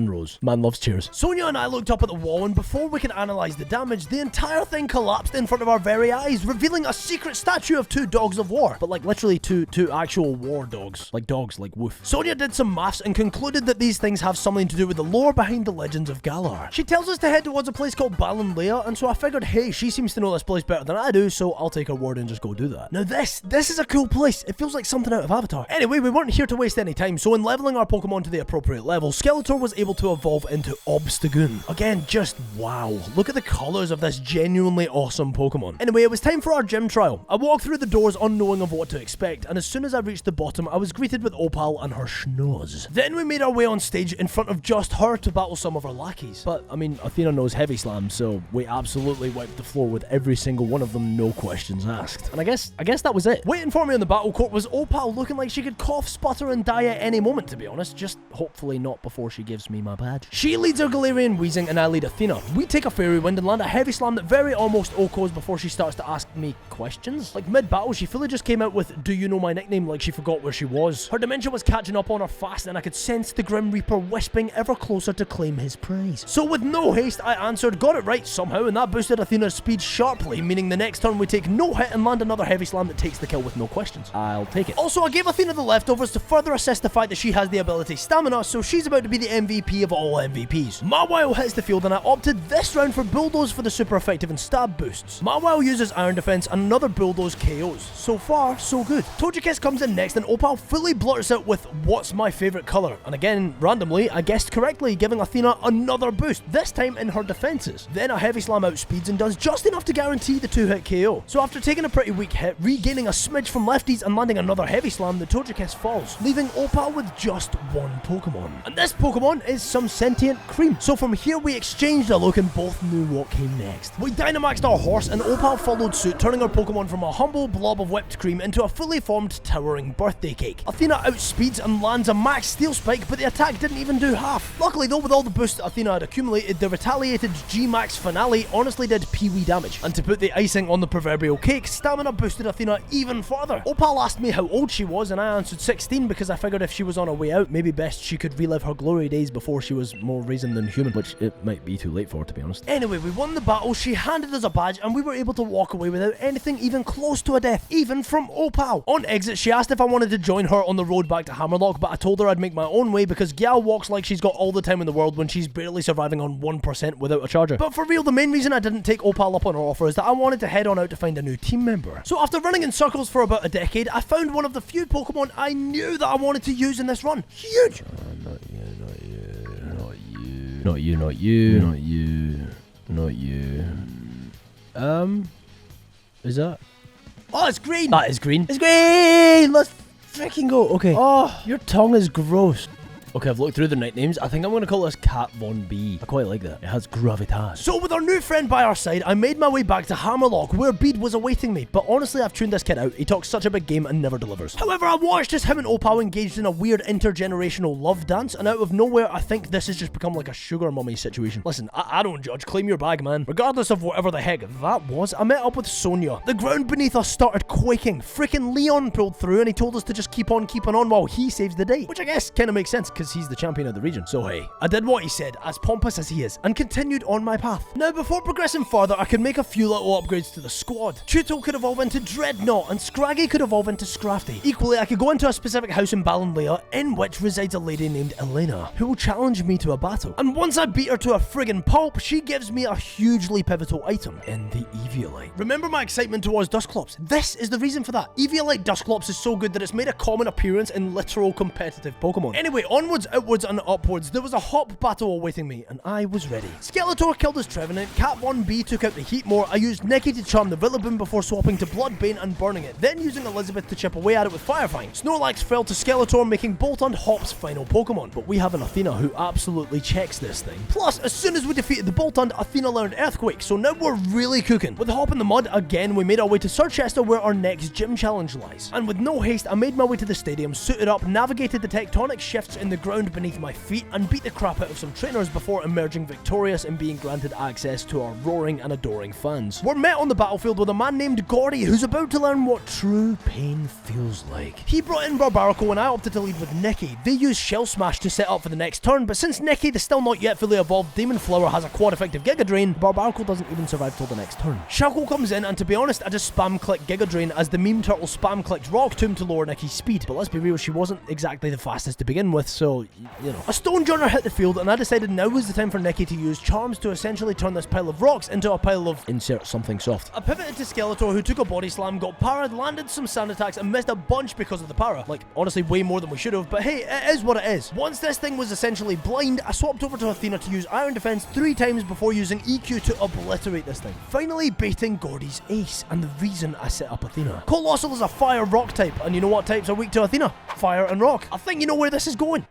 Rose. Man loves chairs. Sonia and I looked up at the wall, and before we could analyze the damage, the entire thing collapsed in front of our very eyes, revealing a secret statue of 2 dogs of war. But like literally two actual war dogs. Like dogs, like woof. Sonia did some maths and concluded that these things have something to do with the lore behind the legends of Galar. She tells us to head to towards a place called Balanlea, and so I figured, hey, she seems to know this place better than I do, so I'll take her word and just go do that. Now this is a cool place. It feels like something out of Avatar. Anyway, we weren't here to waste any time, so in leveling our Pokemon to the appropriate level, Skeletor was able to evolve into Obstagoon. Again, just wow. Look at the colours of this genuinely awesome Pokemon. Anyway, it was time for our gym trial. I walked through the doors unknowing of what to expect, and as soon as I reached the bottom, I was greeted with Opal and her schnoz. Then we made our way on stage in front of just her to battle some of her lackeys. But, I mean, Athena knows Heavy Slam, so we absolutely wiped the floor with every single one of them, no questions asked. And I guess that was it. Waiting for me on the battle court was Opal, looking like she could cough, sputter, and die at any moment, to be honest. Just hopefully not before she gives me my badge. She leads her Galarian wheezing, and I lead Athena. We take a Fairy Wind and land a Heavy Slam that very almost OHKOs before she starts to ask me questions. Like mid-battle, she fully just came out with, "Do you know my nickname?" like she forgot where she was. Her dementia was catching up on her fast, and I could sense the Grim Reaper wisping ever closer to claim his prize. So with no haste, I answered, got it right somehow, and that boosted Athena's speed sharply, meaning the next turn we take no hit and land another Heavy Slam that takes the kill with no questions. I'll take it. Also, I gave Athena the leftovers to further assist the fact that she has the ability Stamina, so she's about to be the MVP of all MVPs. Mawile hits the field, and I opted this round for Bulldoze for the super effective and stab boosts. Mawile uses Iron Defense and another Bulldoze KOs. So far, so good. Togekiss comes in next, and Opal fully blurts out with, "What's my favourite colour?" And again, randomly, I guessed correctly, giving Athena another boost, this time in her defences. Then a Heavy Slam outspeeds and does just enough to guarantee the 2-hit KO. So after taking a pretty weak hit, regaining a smidge from lefties and landing another Heavy Slam, the Togekiss falls, leaving Opal with just one Pokemon. And this Pokemon is some sentient cream. So from here we exchanged a look and both knew what came next. We Dynamaxed our horse and Opal followed suit, turning our Pokemon from a humble blob of whipped cream into a fully formed towering birthday cake. Athena outspeeds and lands a max Steel Spike, but the attack didn't even do half. Luckily though, with all the boosts Athena had accumulated, the retaliated G-Max finale honestly did pee-wee damage. And to put the icing on the proverbial cake, Stamina boosted Athena even further. Opal asked me how old she was, and I answered 16 because I figured if she was on her way out, maybe best she could relive her glory days before she was more reason than human, which it might be too late for, to be honest. Anyway, we won the battle, she handed us a badge, and we were able to walk away without anything even close to a death, even from Opal. On exit, she asked if I wanted to join her on the road back to Hammerlock, but I told her I'd make my own way because Gyal walks like she's got all the time in the world when she's barely surviving on 1% without a charger. But for real, the main reason I didn't take Opal up on her offer is that I wanted to head on out to find a new team member. So after running in circles for about a decade, I found one of the few Pokemon I knew that I wanted to use in this run. Huge! Not you. Is that? Oh, it's green! That is green. It's green! Let's freaking go. Okay. Oh, your tongue is gross. Okay, I've looked through the nicknames. I think I'm going to call this Cat Von B. I quite like that. It has gravitas. So with our new friend by our side, I made my way back to Hammerlock, where Bede was awaiting me. But honestly, I've tuned this kid out. He talks such a big game and never delivers. However, I watched as him and Opal engaged in a weird intergenerational love dance, and out of nowhere, I think this has just become like a sugar mummy situation. Listen, I don't judge. Claim your bag, man. Regardless of whatever the heck that was, I met up with Sonia. The ground beneath us started quaking. Freaking Leon pulled through, and he told us to just keep on keeping on while he saves the day. Which I guess kind of makes sense, because he's the champion of the region. So hey, I did what he said, as pompous as he is, and continued on my path. Now, before progressing further, I could make a few little upgrades to the squad. Chuto could evolve into Dreadnought, and Scraggy could evolve into Scrafty. Equally, I could go into a specific house in Balanlea, in which resides a lady named Elena, who will challenge me to a battle. And once I beat her to a friggin' pulp, she gives me a hugely pivotal item in the Eviolite. Remember my excitement towards Dusclops? This is the reason for that. Eviolite Dusclops is so good that it's made a common appearance in literal competitive Pokemon. Anyway, onwards, outwards, and upwards, there was a hop battle awaiting me, and I was ready. Skeletor killed his Trevenant, Cat 1B took out the Heatmore, I used Nicky to charm the Rillaboom before swapping to Bloodbane and burning it, then using Elizabeth to chip away at it with Firefang. Snorlax fell to Skeletor, making Boltund Hop's final Pokemon, but we have an Athena who absolutely checks this thing. Plus, as soon as we defeated the Boltund, Athena learned Earthquake, so now we're really cooking. With Hop in the mud, again, we made our way to Sir Chester where our next gym challenge lies. And with no haste, I made my way to the stadium, suited up, navigated the tectonic shifts in the ground beneath my feet, and beat the crap out of some trainers before emerging victorious and being granted access to our roaring and adoring fans. We're met on the battlefield with a man named Gordie who's about to learn what true pain feels like. He brought in Barbarical and I opted to lead with Nicky. They used Shell Smash to set up for the next turn, but since Nicky, the still not yet fully evolved Demon Flower, has a quad effective Giga Drain, Barbarical doesn't even survive till the next turn. Shackle comes in, and to be honest, I just spam clicked Giga Drain as the meme turtle spam clicked Rock Tomb to lower Nicky's speed, but let's be real, she wasn't exactly the fastest to begin with, so so, you know. A stone joiner hit the field, and I decided now was the time for Nikki to use charms to essentially turn this pile of rocks into a pile of... Insert something soft. I pivoted to Skeletor, who took a body slam, got parried, landed some sand attacks, and missed a bunch because of the para. Like, honestly, way more than we should have, but hey, it is what it is. Once this thing was essentially blind, I swapped over to Athena to use Iron Defense 3 times before using EQ to obliterate this thing. Finally baiting Gordie's ace, and the reason I set up Athena. Colossal is a fire rock type, and you know what types are weak to Athena? Fire and rock. I think you know where this is going.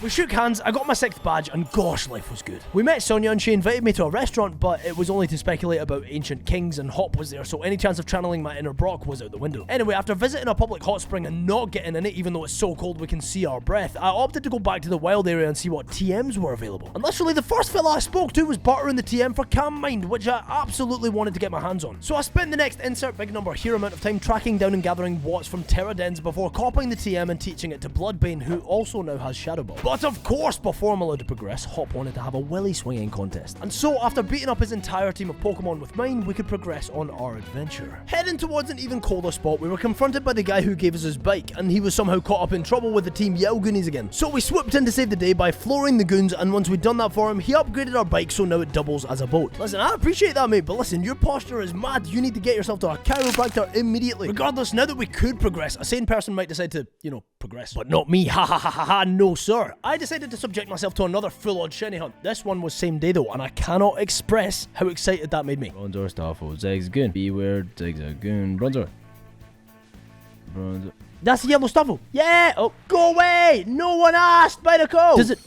We shook hands, I got my 6th badge, and gosh, life was good. We met Sonia and she invited me to a restaurant, but it was only to speculate about ancient kings, and Hop was there, so any chance of channeling my inner Brock was out the window. Anyway, after visiting a public hot spring and not getting in it, even though it's so cold we can see our breath, I opted to go back to the wild area and see what TMs were available. And literally, the first fella I spoke to was bartering the TM for Calm Mind, which I absolutely wanted to get my hands on. So I spent the next insert big number here amount of time tracking down and gathering watts from Terra Dens before copying the TM and teaching it to Bloodbane, who also now has Shadow Ball. But of course, before I'm allowed to progress, Hop wanted to have a willy swinging contest. And so, after beating up his entire team of Pokemon with mine, we could progress on our adventure. Heading towards an even colder spot, we were confronted by the guy who gave us his bike, and he was somehow caught up in trouble with the Team Yao Goonies again. So we swooped in to save the day by flooring the goons, and once we'd done that for him, he upgraded our bike so now it doubles as a boat. Listen, I appreciate that, mate, but listen, your posture is mad. You need to get yourself to a chiropractor immediately. Regardless, now that we could progress, a sane person might decide to, you know, progress. But not me, ha ha ha ha ha, no sir. I decided to subject myself to another full-on shiny hunt. This one was same day though, and I cannot express how excited that made me. Bronzor, Starfall, Zigzagoon. Beware, Zigzagoon, Bronzor. Bronzor. That's the yellow Stuffle. Yeah! Oh, go away! No one asked by the code! Does it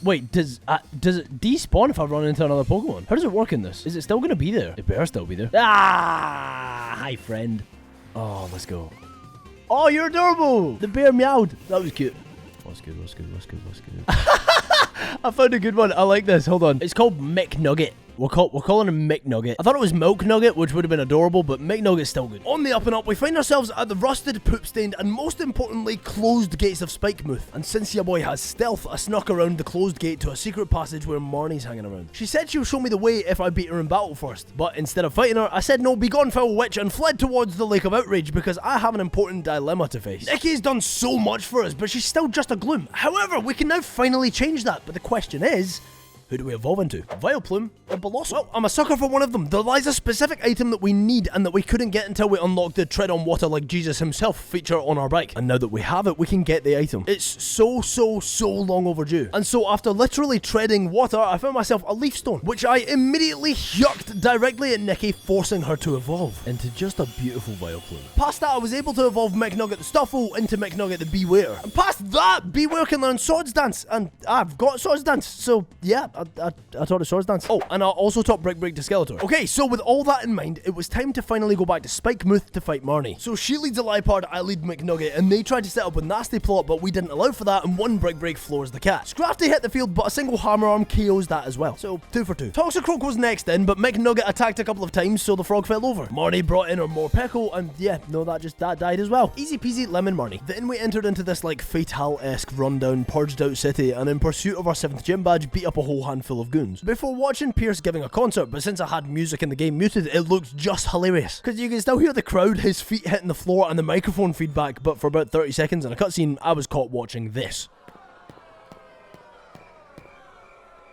despawn if I run into another Pokemon? How does it work in this? Is it still gonna be there? It better still be there. Ah! Hi, friend. Oh, let's go. Oh, you're adorable! The bear meowed. That was cute. What's good? I found a good one. I like this. Hold on. It's called McNugget. We're calling him McNugget. I thought it was Milk Nugget, which would have been adorable, but McNugget's still good. On the up and up, we find ourselves at the rusted, poop-stained, and most importantly, closed gates of Spikemuth. And since your boy has stealth, I snuck around the closed gate to a secret passage where Marnie's hanging around. She said she'll show me the way if I beat her in battle first, but instead of fighting her, I said no, be gone, foul witch, and fled towards the Lake of Outrage because I have an important dilemma to face. Nikki's done so much for us, but she's still just a gloom. However, we can now finally change that, but the question is, who do we evolve into? Vileplume or Bolosso? Well, I'm a sucker for one of them. There lies a specific item that we need and that we couldn't get until we unlocked the Tread on Water like Jesus himself feature on our bike. And now that we have it, we can get the item. It's so long overdue. And so after literally treading water, I found myself a Leaf Stone, which I immediately yucked directly at Nikki, forcing her to evolve into just a beautiful Vileplume. Past that, I was able to evolve McNugget the Stuffle into McNugget the Beware. And past that, Beware can learn Swords Dance, and I've got Swords Dance, so yeah. I taught a Swords Dance. Oh, and I also taught Brick Break to Skeletor. Okay, so with all that in mind, it was time to finally go back to Spikemuth to fight Marnie. So she leads a Liepard, I lead McNugget, and they tried to set up a nasty plot, but we didn't allow for that, and one Brick Break floors the cat. Scrafty hit the field, but a single Hammer Arm KOs that as well. So, 2 for 2. Toxicroak was next in, but McNugget attacked a couple of times, so the frog fell over. Marnie brought in her Morpeko, and yeah, no, that died as well. Easy peasy lemon Marnie. Then we entered into this like Fatale-esque rundown, purged out city, and in pursuit of our 7th gym badge, beat up a whole handful of goons. Before watching Piers giving a concert, but since I had music in the game muted, it looked just hilarious. Because you can still hear the crowd, his feet hitting the floor, and the microphone feedback, but for about 30 seconds in a cutscene, I was caught watching this.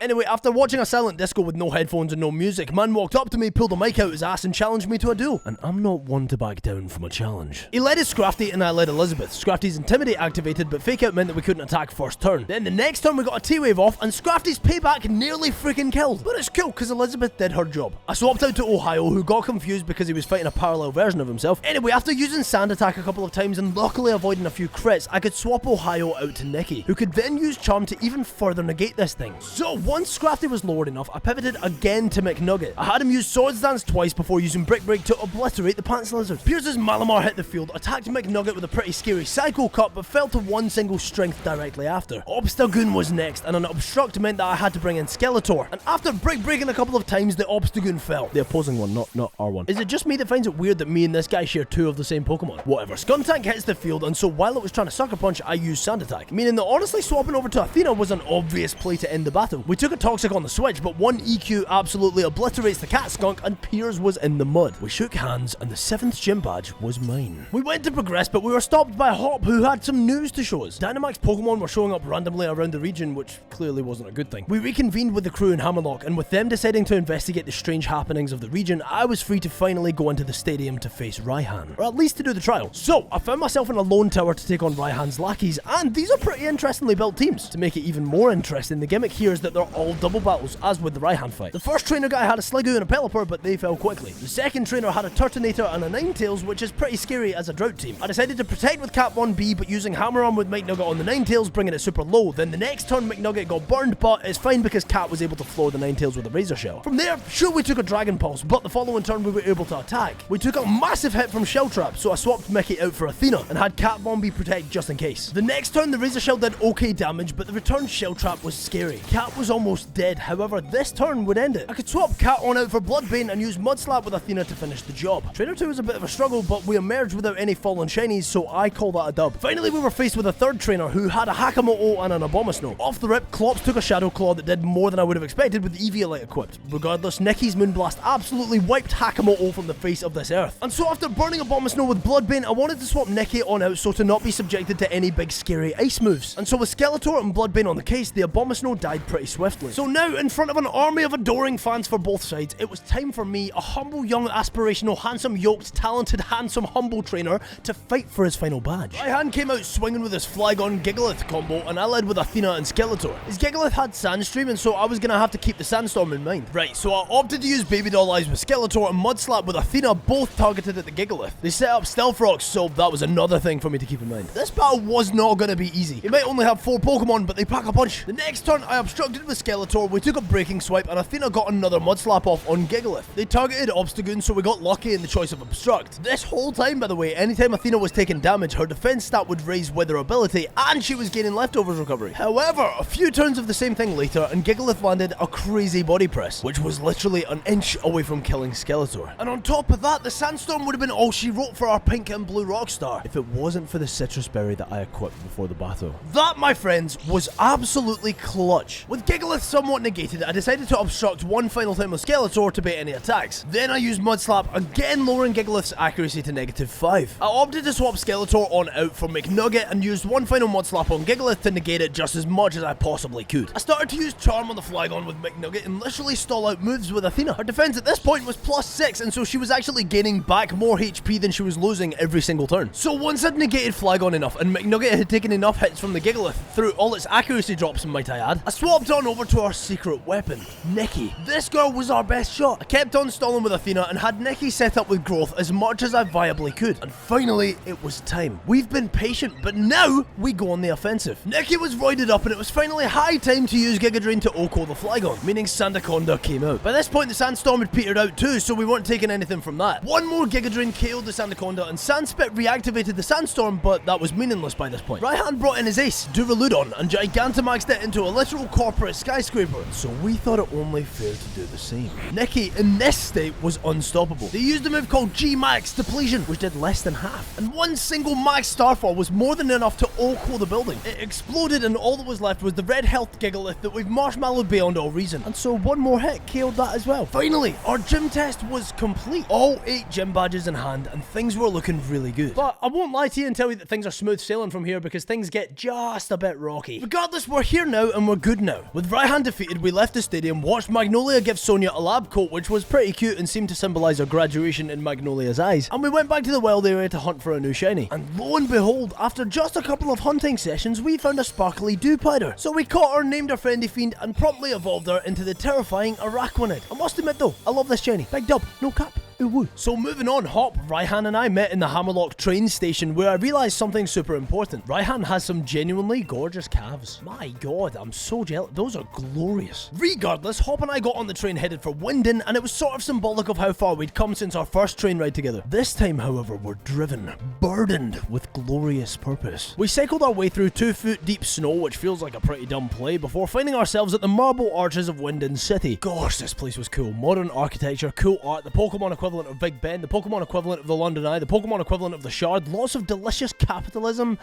Anyway, after watching a silent disco with no headphones and no music, man walked up to me, pulled a mic out his ass and challenged me to a duel. And I'm not one to back down from a challenge. He led his Scrafty and I led Elizabeth. Scrafty's Intimidate activated, but Fake Out meant that we couldn't attack first turn. Then the next turn we got a T-Wave off and Scrafty's Payback nearly freaking killed. But it's cool because Elizabeth did her job. I swapped out to Ohio, who got confused because he was fighting a parallel version of himself. Anyway, after using Sand Attack a couple of times and luckily avoiding a few crits, I could swap Ohio out to Nikki, who could then use Charm to even further negate this thing. So once Scrafty was lowered enough, I pivoted again to McNugget. I had him use Swords Dance twice before using Brick Break to obliterate the Pants Lizard. Piers' Malamar hit the field, attacked McNugget with a pretty scary Psycho Cut, but fell to one single strength directly after. Obstagoon was next, and an Obstruct meant that I had to bring in Skeletor. And after Brick Breaking a couple of times, the Obstagoon fell. The opposing one, not our one. Is it just me that finds it weird that me and this guy share 2 of the same Pokemon? Whatever. Skuntank hits the field, and so while it was trying to Sucker Punch, I used Sand Attack. Meaning that honestly swapping over to Athena was an obvious play to end the battle. We took a toxic on the switch, but one EQ absolutely obliterates the cat skunk and Piers was in the mud. We shook hands and the 7th gym badge was mine. We went to progress, but we were stopped by Hop, who had some news to show us. Dynamax Pokemon were showing up randomly around the region, which clearly wasn't a good thing. We reconvened with the crew in Hammerlock, and with them deciding to investigate the strange happenings of the region, I was free to finally go into the stadium to face Raihan, or at least to do the trial. So I found myself in a lone tower to take on Raihan's lackeys, and these are pretty interestingly built teams. To make it even more interesting, the gimmick here is that they're all double battles, as with the Raihan fight. The first trainer guy had a Sliggoo and a Pelipper, but they fell quickly. The second trainer had a Turtonator and a Ninetales, which is pretty scary as a drought team. I decided to protect with Cat 1B, but using Hammer On with Mike Nugget on the Ninetales, bringing it super low. Then the next turn, McNugget got burned, but it's fine because Cat was able to floor the Ninetales with a Razor Shell. From there, sure, we took a Dragon Pulse, but the following turn we were able to attack. We took a massive hit from Shell Trap, so I swapped Mickey out for Athena and had Cat Bomb protect just in case. The next turn, the Razor Shell did okay damage, but the return Shell Trap was scary. Cat was almost dead, however, this turn would end it. I could swap Cat on out for Bloodbane and use Mud Slap with Athena to finish the job. Trainer 2 was a bit of a struggle, but we emerged without any fallen shinies, so I call that a dub. Finally, we were faced with a third trainer who had a Hakamoto and an Abomasnow. Off the rip, Klops took a Shadow Claw that did more than I would have expected with Eviolite equipped. Regardless, Nicky's Moonblast absolutely wiped Hakamoto from the face of this earth. And so after burning Abomasnow with Bloodbane, I wanted to swap Nicky on out so to not be subjected to any big scary ice moves. And so with Skeletor and Bloodbane on the case, the Abomasnow died pretty swiftly. So now, in front of an army of adoring fans for both sides, it was time for me, a humble, young, aspirational, handsome, yoked, talented, handsome, humble trainer, to fight for his final badge. Raihan came out swinging with his Flygon Gigalith combo, and I led with Athena and Skeletor. His Gigalith had Sandstream, and so I was gonna have to keep the Sandstorm in mind. Right, so I opted to use Baby Doll Eyes with Skeletor and Mud Slap with Athena, both targeted at the Gigalith. They set up Stealth Rocks, so that was another thing for me to keep in mind. This battle was not gonna be easy. He might only have 4 Pokemon, but they pack a punch. The next turn, I obstructed with Skeletor, we took a Breaking Swipe, and Athena got another Mud Slap off on Gigalith. They targeted Obstagoon, so we got lucky in the choice of Obstruct. This whole time, by the way, anytime Athena was taking damage, her defense stat would raise with her ability, and she was gaining leftovers recovery. However, a few turns of the same thing later, and Gigalith landed a crazy body press, which was literally an inch away from killing Skeletor. And on top of that, the Sandstorm would have been all she wrote for our pink and blue Rockstar, if it wasn't for the Citrus Berry that I equipped before the battle. That, my friends, was absolutely clutch. With Gigalith somewhat negated, I decided to obstruct one final time with Skeletor to bait any attacks. Then I used Mud Slap, again lowering Gigalith's accuracy to -5. I opted to swap Skeletor on out for McNugget and used one final Mud Slap on Gigalith to negate it just as much as I possibly could. I started to use Charm on the Flygon with McNugget and literally stall out moves with Athena. Her defense at this point was +6, and so she was actually gaining back more HP than she was losing every single turn. So once I'd negated Flygon enough and McNugget had taken enough hits from the Gigalith through all its accuracy drops, might I add, I swapped on over to our secret weapon, Nicky. This girl was our best shot. I kept on stalling with Athena and had Nicky set up with growth as much as I viably could. And finally, it was time. We've been patient, but now we go on the offensive. Nicky was roided up and it was finally high time to use Giga Drain to Oko the Flygon, meaning Sandaconda came out. By this point, the Sandstorm had petered out too, so we weren't taking anything from that. One more Giga Drain KO'd the Sandaconda and Sandspit reactivated the Sandstorm, but that was meaningless by this point. Raihan brought in his ace, Duraludon, and Gigantamaxed it into a literal corporate skyscraper, so we thought it only fair to do the same. Nicky, in this state, was unstoppable. They used a move called G-Max Depletion, which did less than half, and one single Max Starfall was more than enough to Oko the building. It exploded and all that was left was the red health Gigalith that we've marshmallowed beyond all reason, and so one more hit killed that as well. Finally, our gym test was complete. All 8 gym badges in hand, and things were looking really good. But I won't lie to you and tell you that things are smooth sailing from here, because things get just a bit rocky. Regardless, we're here now and we're good now. With Raihan defeated, we left the stadium, watched Magnolia give Sonia a lab coat, which was pretty cute and seemed to symbolize her graduation in Magnolia's eyes, and we went back to the wild area to hunt for a new shiny. And lo and behold, after just a couple of hunting sessions, we found a sparkly Dewpider. So we caught her, named her Friendly Fiend, and promptly evolved her into the terrifying Araquanid. I must admit though, I love this shiny. Big dub, no cap. Ooh. So moving on, Hop, Raihan and I met in the Hammerlock train station where I realised something super important. Raihan has some genuinely gorgeous calves. My god, I'm so jealous. Those are glorious. Regardless, Hop and I got on the train headed for Winden, and it was sort of symbolic of how far we'd come since our first train ride together. This time, however, we're driven, burdened with glorious purpose. We cycled our way through 2-foot deep snow, which feels like a pretty dumb play, before finding ourselves at the marble arches of Winden City. Gosh, this place was cool. Modern architecture, cool art, the Pokemon equivalent equivalent of Big Ben, the Pokemon equivalent of the London Eye, the Pokemon equivalent of the Shard, lots of delicious capitalism.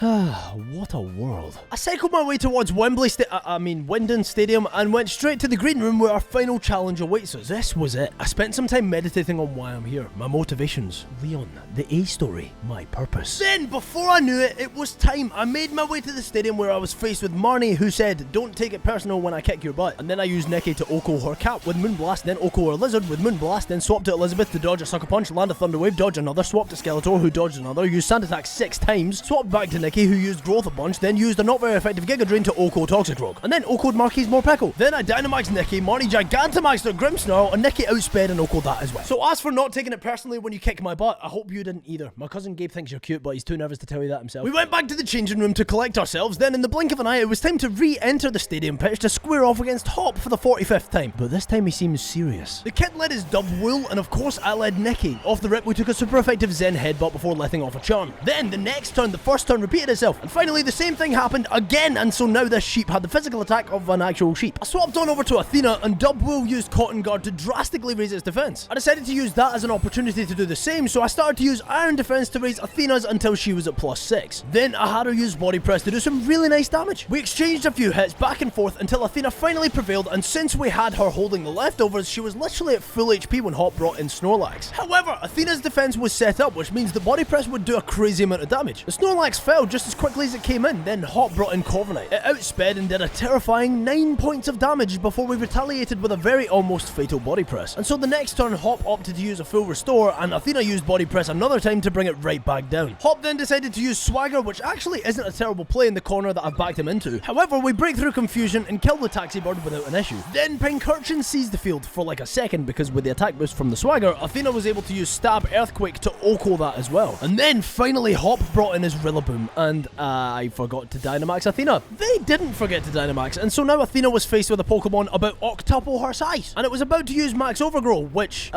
What a world. I cycled my way towards Windon Stadium and went straight to the green room where our final challenge awaits us. This was it. I spent some time meditating on why I'm here, my motivations, Leon, the A story, my purpose. Then, before I knew it, it was time. I made my way to the stadium where I was faced with Marnie, who said, "Don't take it personal when I kick your butt." And then I used Nikki to Oko her cap with Moonblast, then Oko her lizard with Moonblast, then swapped to Elizabeth to dodge a Sucker Punch, land a Thunder Wave, dodge another, swapped to Skeletor, who dodged another, used Sand Attack 6 times, swapped back to Nikki, who used Growth a bunch, then used a not very effective Giga Drain to Oko Toxicroak, and then Oko'd Marquise Morpeko. Then I Dynamaxed Nikki, Marnie Gigantamaxed her Grimmsnarl, and Nikki outsped and Oko'd that as well. So as for not taking it personally when you kick my butt, I hope you didn't either. My cousin Gabe thinks you're cute, but he's too nervous to tell you that himself. We went back to the changing room to collect ourselves, then in the blink of an eye it was time to re-enter the stadium pitch to square off against Hop for the 45th time. But this time he seems serious. The kid led his dub wool, and of course I led Nikki. Off the rip we took a super effective Zen headbutt before letting off a charm. Then the next turn, the first turn repeated itself, and finally the same thing happened again, and so now this sheep had the physical attack of an actual sheep. I swapped on over to Athena, and Dubwool used Cotton Guard to drastically raise its defense. I decided to use that as an opportunity to do the same, so I started to use Iron Defense to raise Athena's until she was at +6. Then I had her use Body Press to do some really nice damage. We exchanged a few hits back and forth until Athena finally prevailed, and since we had her holding the leftovers, she was literally at full HP when Hop brought in Snorlax. However, Athena's defense was set up, which means the Body Press would do a crazy amount of damage. The Snorlax fell just as quickly as it came in, then Hop brought in Corviknight. It outsped and did a terrifying 9 points of damage before we retaliated with a very almost fatal Body Press. And so the next turn Hop opted to use a full restore, and Athena used Body Press another time to bring it right back down. Hop then decided to use Swagger, which actually isn't a terrible play in the corner that I've backed him into. However, we break through confusion and kill the Taxi Bird without an issue. Then Pincurchin seized the field for like a second because with the attack boost from the Swagger, Athena was able to use Stab Earthquake to Oko that as well. And then finally Hop brought in his Rillaboom, and I forgot to Dynamax Athena. They didn't forget to Dynamax, and so now Athena was faced with a Pokemon about octuple her size, and it was about to use Max Overgrow, which,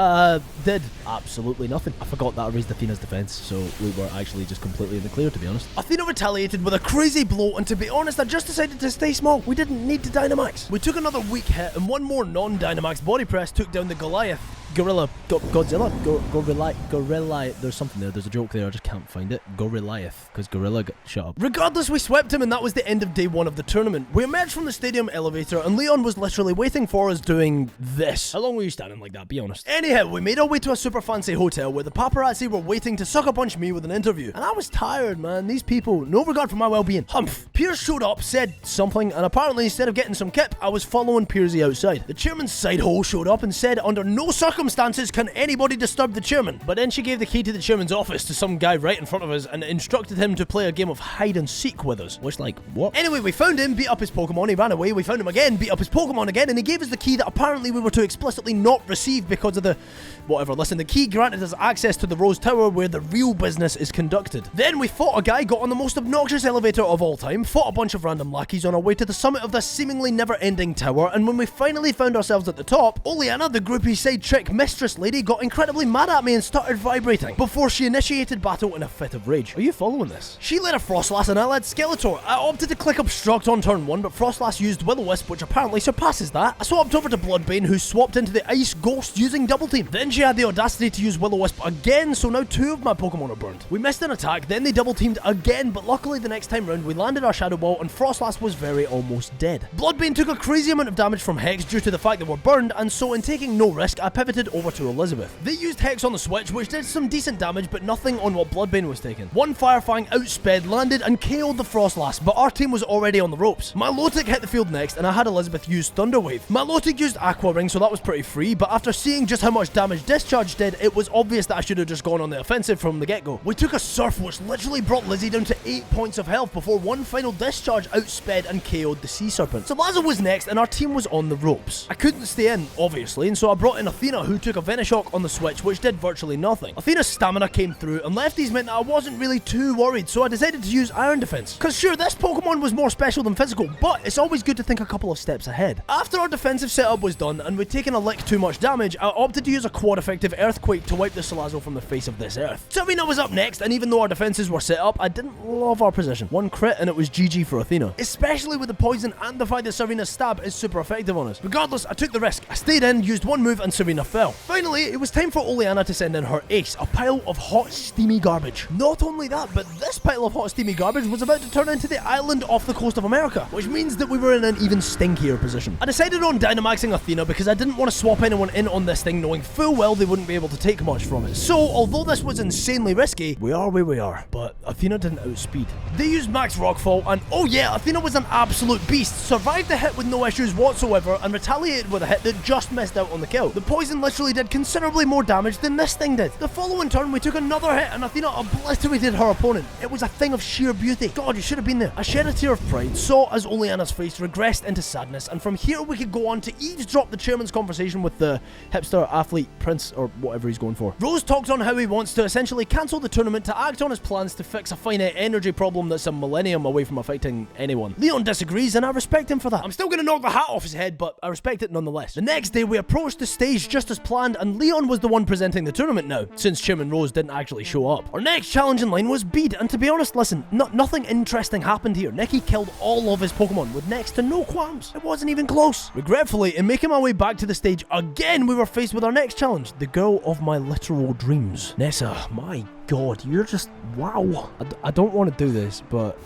did absolutely nothing. I forgot that I raised Athena's defense, so we were actually just completely in the clear, to be honest. Athena retaliated with a crazy blow, and to be honest, I just decided to stay small. We didn't need to Dynamax. We took another weak hit, and one more non-Dynamax Body Press took down the Goliath. Godzilla? Gorilla. There's something there. There's a joke there. I just can't find it. Gorillath. Because Gorilla got shut up. Regardless, we swept him, and that was the end of day 1 of the tournament. We emerged from the stadium elevator, and Leon was literally waiting for us doing this. How long were you standing like that? Be honest. Anyhow, we made our way to a super fancy hotel where the paparazzi were waiting to sucker punch me with an interview. And I was tired, man. These people, no regard for my well-being. Humph. Piers showed up, said something, and apparently instead of getting some kip, I was following Piersy outside. The chairman's side hole showed up and said under no circumstances can anybody disturb the chairman. But then she gave the key to the chairman's office to some guy right in front of us and instructed him to play a game of hide and seek with us. Which, like, what? Anyway, we found him, beat up his Pokemon, he ran away, we found him again, beat up his Pokemon again, and he gave us the key that apparently we were to explicitly not receive because of the... whatever. Listen, the key granted us access to the Rose Tower where the real business is conducted. Then we fought a guy, got on the most obnoxious elevator of all time, fought a bunch of random lackeys on our way to the summit of this seemingly never-ending tower, and when we finally found ourselves at the top, Oleana, the groupie side trick mistress lady, got incredibly mad at me and started vibrating before she initiated battle in a fit of rage. Are you following this? She led a Frostlass and I led Skeletor. I opted to click Obstruct on turn 1, but Frostlass used Will-O-Wisp, which apparently surpasses that. I swapped over to Bloodbane, who swapped into the Ice Ghost using Double Team. Then she had the audacity to use Will-O-Wisp again, so now 2 of my Pokemon are burned. We missed an attack, then they double teamed again, but luckily the next time round we landed our Shadow Ball and Frostlass was very almost dead. Bloodbane took a crazy amount of damage from Hex due to the fact that we're burned, and so in taking no risk, I pivoted over to Elizabeth. They used Hex on the switch, which did some decent damage, but nothing on what Bloodbane was taking. One Fire Fang outsped, landed, and KO'd the Frostlass, but our team was already on the ropes. Milotic hit the field next, and I had Elizabeth use Thunder Wave. Milotic used Aqua Ring, so that was pretty free, but after seeing just how much damage Discharge did, it was obvious that I should have just gone on the offensive from the get-go. We took a Surf, which literally brought Lizzie down to 8 points of health before one final Discharge outsped and KO'd the Sea Serpent. Salazzle was next, and our team was on the ropes. I couldn't stay in, obviously, and so I brought in Athena, who took a Venoshock on the switch, which did virtually nothing. Athena's stamina came through, and lefties meant that I wasn't really too worried, so I decided to use Iron Defense. Cause sure, this Pokemon was more special than physical, but it's always good to think a couple of steps ahead. After our defensive setup was done, and we'd taken a lick too much damage, I opted to use a quad-effective Earthquake to wipe the Salazzle from the face of this earth. Serena was up next, and even though our defenses were set up, I didn't love our position. One crit, and it was GG for Athena. Especially with the poison and the fact that Serena's stab is super effective on us. Regardless, I took the risk. I stayed in, used one move, and Serena fell. fell. Finally, it was time for Oleana to send in her ace, a pile of hot, steamy garbage. Not only that, but this pile of hot, steamy garbage was about to turn into the island off the coast of America, which means that we were in an even stinkier position. I decided on Dynamaxing Athena because I didn't want to swap anyone in on this thing knowing full well they wouldn't be able to take much from it. So, although this was insanely risky, we are where we are. But Athena didn't outspeed. They used Max Rockfall, and oh yeah, Athena was an absolute beast, survived the hit with no issues whatsoever, and retaliated with a hit that just missed out on the kill. The poison literally did considerably more damage than this thing did. The following turn, we took another hit, and Athena obliterated her opponent. It was a thing of sheer beauty. God, you should have been there. I shed a tear of pride, saw as Oleana's face regressed into sadness, and from here we could go on to eavesdrop the chairman's conversation with the hipster athlete prince, or whatever he's going for. Rose talks on how he wants to essentially cancel the tournament to act on his plans to fix a finite energy problem that's a millennium away from affecting anyone. Leon disagrees, and I respect him for that. I'm still gonna knock the hat off his head, but I respect it nonetheless. The next day we approached the stage just as planned, and Leon was the one presenting the tournament now, since Chairman Rose didn't actually show up. Our next challenge in line was Bede, and to be honest, listen, nothing interesting happened here. Nicky killed all of his Pokemon with next to no qualms. It wasn't even close. Regretfully, in making my way back to the stage again, we were faced with our next challenge, the girl of my literal dreams. Nessa, my God, you're just wow. I don't want to do this, but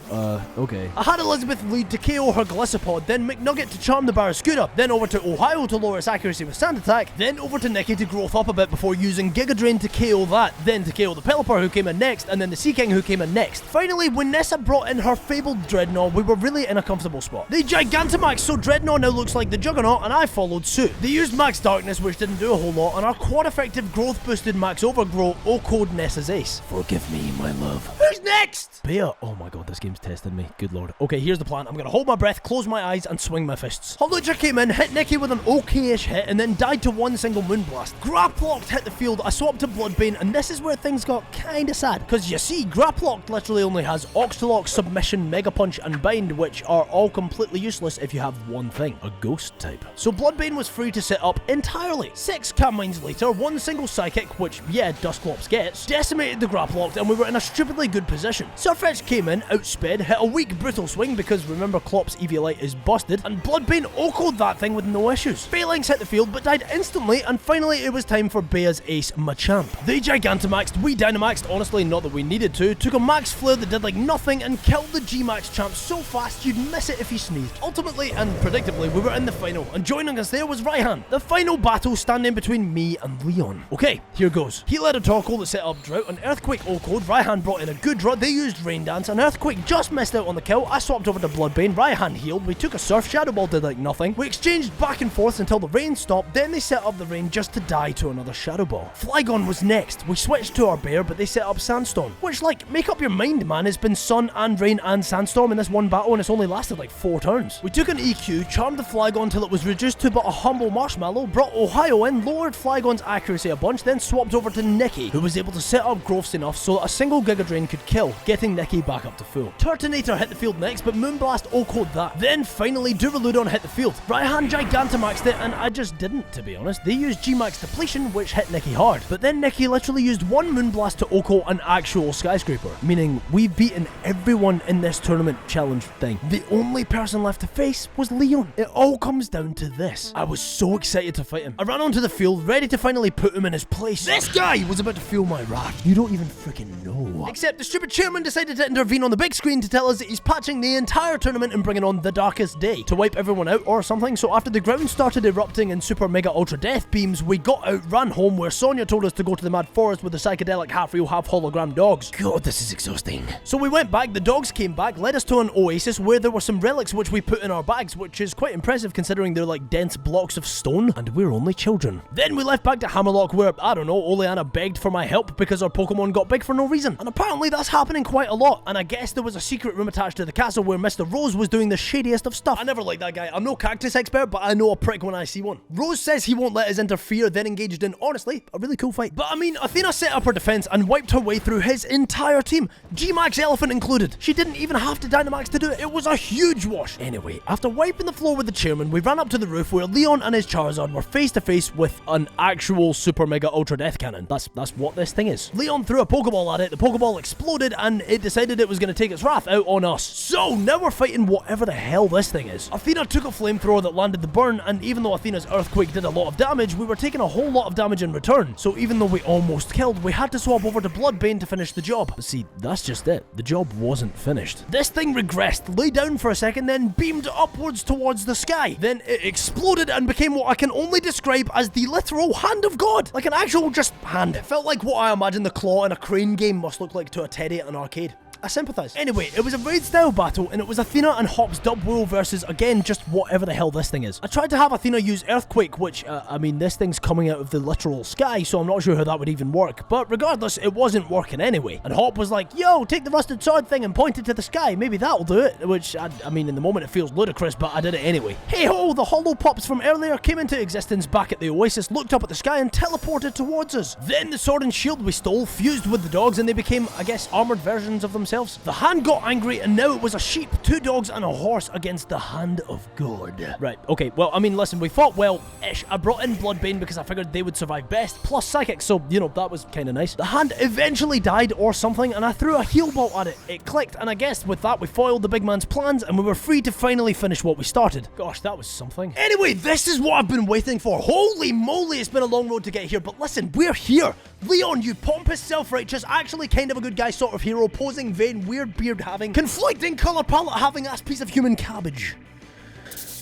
okay. I had Elizabeth lead to KO her Gliscopod, then McNugget to charm the Barraskewda, then over to Ohio to lower its accuracy with Sand Attack, then over to Nicky to growth up a bit before using Giga Drain to KO that, then to KO the Pelipper who came in next, and then the Seaking who came in next. Finally, when Nessa brought in her fabled Dreadnought, we were really in a comfortable spot. They Gigantamaxed, so Dreadnought now looks like the Juggernaut, and I followed suit. They used Max Darkness, which didn't do a whole lot, and our quad-effective growth-boosted Max Overgrow O-code Nessa's ace. Forgive me, my love. Who's next? Bea. Oh my God, this game's tested me. Good Lord. Okay, here's the plan. I'm gonna hold my breath, close my eyes, and swing my fists. Holucha came in, hit Nicky with an okay-ish hit, and then died to one single Moonblast. Graplocked hit the field, I swapped to Bloodbane, and this is where things got kinda sad. Cause you see, Graplocked literally only has Oxtalock, Submission, Mega Punch, and Bind, which are all completely useless if you have one thing, a ghost type. So Bloodbane was free to set up entirely. 6 Calm-Minds later, one single Psychic, which, yeah, Dusclops gets, decimated the Graplocked, and we were in a stupidly good position. Surfetch came in, outsped, hit a weak Brutal Swing because remember Clop's Eviolite is busted, and Bloodbane O-code that thing with no issues. Phalanx hit the field but died instantly, and finally it was time for Bea's ace, Machamp. They Gigantamaxed, we Dynamaxed, honestly not that we needed to, took a Max Flare that did like nothing and killed the G-Max champ so fast you'd miss it if he sneezed. Ultimately and predictably we were in the final, and joining us there was Raihan, the final battle standing between me and Leon. Okay, here goes. He led a Torkoal that set up Drought, an Earthquake O-code, Raihan brought in a Goodra, they used Rain Dance, an Earthquake just missed out on the kill, I swapped over to Bloodbane, Raihan healed, we took a Surf, Shadow Ball did like nothing, we exchanged back and forth until the rain stopped, then they set up the rain just to die to another Shadow Ball. Flygon was next, we switched to our Bear but they set up Sandstorm, which like, make up your mind man, it's been Sun and Rain and Sandstorm in this one battle and it's only lasted like 4 turns. We took an EQ, charmed the Flygon till it was reduced to but a humble Marshmallow, brought Ohio in, lowered Flygon's accuracy a bunch, then swapped over to Nicky, who was able to set up growths enough so that a single Giga Drain could kill, getting Nicky back up to full. Turtonator hit the field next, but Moonblast O-code that. Then finally Duraludon hit the field. Raihan Gigantamaxed it, and I just didn't, to be honest. They used G-Max Depletion, which hit Nicky hard. But then Nicky literally used one Moonblast to O-code an actual Skyscraper, meaning we've beaten everyone in this tournament challenge thing. The only person left to face was Leon. It all comes down to this. I was so excited to fight him. I ran onto the field, ready to finally put him in his place. This guy was about to feel my wrath. You don't even freaking know. Except the stupid chairman decided to intervene on the big screen to tell us that he's patching the entire tournament and bringing on the darkest day to wipe everyone out or something. So after the ground started erupting in super mega ultra death beams, we got out, ran home where Sonia told us to go to the mad forest with the psychedelic half real half hologram dogs. God, this is exhausting. So we went back, the dogs came back, led us to an oasis where there were some relics which we put in our bags, which is quite impressive considering they're like dense blocks of stone and we're only children. Then we left back to Hammerlock where, I don't know, Oleana begged for my help because our Pokemon got big for no reason. And apparently that's happening quite a lot, and I guess there was a secret room attached to the castle where Mr. Rose was doing the shadiest of stuff. I never liked that guy. I'm no cactus expert, but I know a prick when I see one. Rose says he won't let us interfere, then engaged in, honestly, a really cool fight. But I mean, Athena set up her defense and wiped her way through his entire team, G-Max Elephant included. She didn't even have to Dynamax to do it. It was a huge wash. Anyway, after wiping the floor with the chairman, we ran up to the roof where Leon and his Charizard were face to face with an actual super mega ultra death cannon. That's what this thing is. Leon Leon threw a Pokeball at it, the Pokeball exploded, and it decided it was going to take its wrath out on us. So now we're fighting whatever the hell this thing is. Athena took a flamethrower that landed the burn, and even though Athena's earthquake did a lot of damage, we were taking a whole lot of damage in return. So even though we almost killed, we had to swap over to Bloodbane to finish the job. But see, that's just it. The job wasn't finished. This thing regressed, lay down for a second, then beamed upwards towards the sky. Then it exploded and became what I can only describe as the literal hand of God. Like an actual just hand. It felt like what I imagine the claw in a Crane game must look like to a teddy at an arcade. I sympathise. Anyway, it was a raid style battle, and it was Athena and Hop's Dubwool versus, again, just whatever the hell this thing is. I tried to have Athena use Earthquake, which, I mean, this thing's coming out of the literal sky, so I'm not sure how that would even work. But regardless, it wasn't working anyway. And Hop was like, yo, take the rusted sword thing and point it to the sky. Maybe that'll do it. Which, I mean, in the moment it feels ludicrous, but I did it anyway. Hey ho, the hollow pops from earlier came into existence back at the Oasis, looked up at the sky and teleported towards us. Then the sword and shield we stole fused with the dogs, and they became, I guess, armoured versions of themselves. The hand got angry, and now it was a sheep, 2 dogs, and a horse against the hand of God. Right, okay, well, I mean, listen, we fought well-ish. I brought in Bloodbane because I figured they would survive best, plus Psychic, so, you know, that was kind of nice. The hand eventually died or something, and I threw a heal bolt at it. It clicked, and I guess with that we foiled the big man's plans, and we were free to finally finish what we started. Gosh, that was something. Anyway, this is what I've been waiting for. Holy moly, it's been a long road to get here, but listen, we're here. Leon, you pompous, self-righteous, actually kind of a good guy sort of hero, posing vain, weird beard having, conflicting colour palette having ass piece of human cabbage.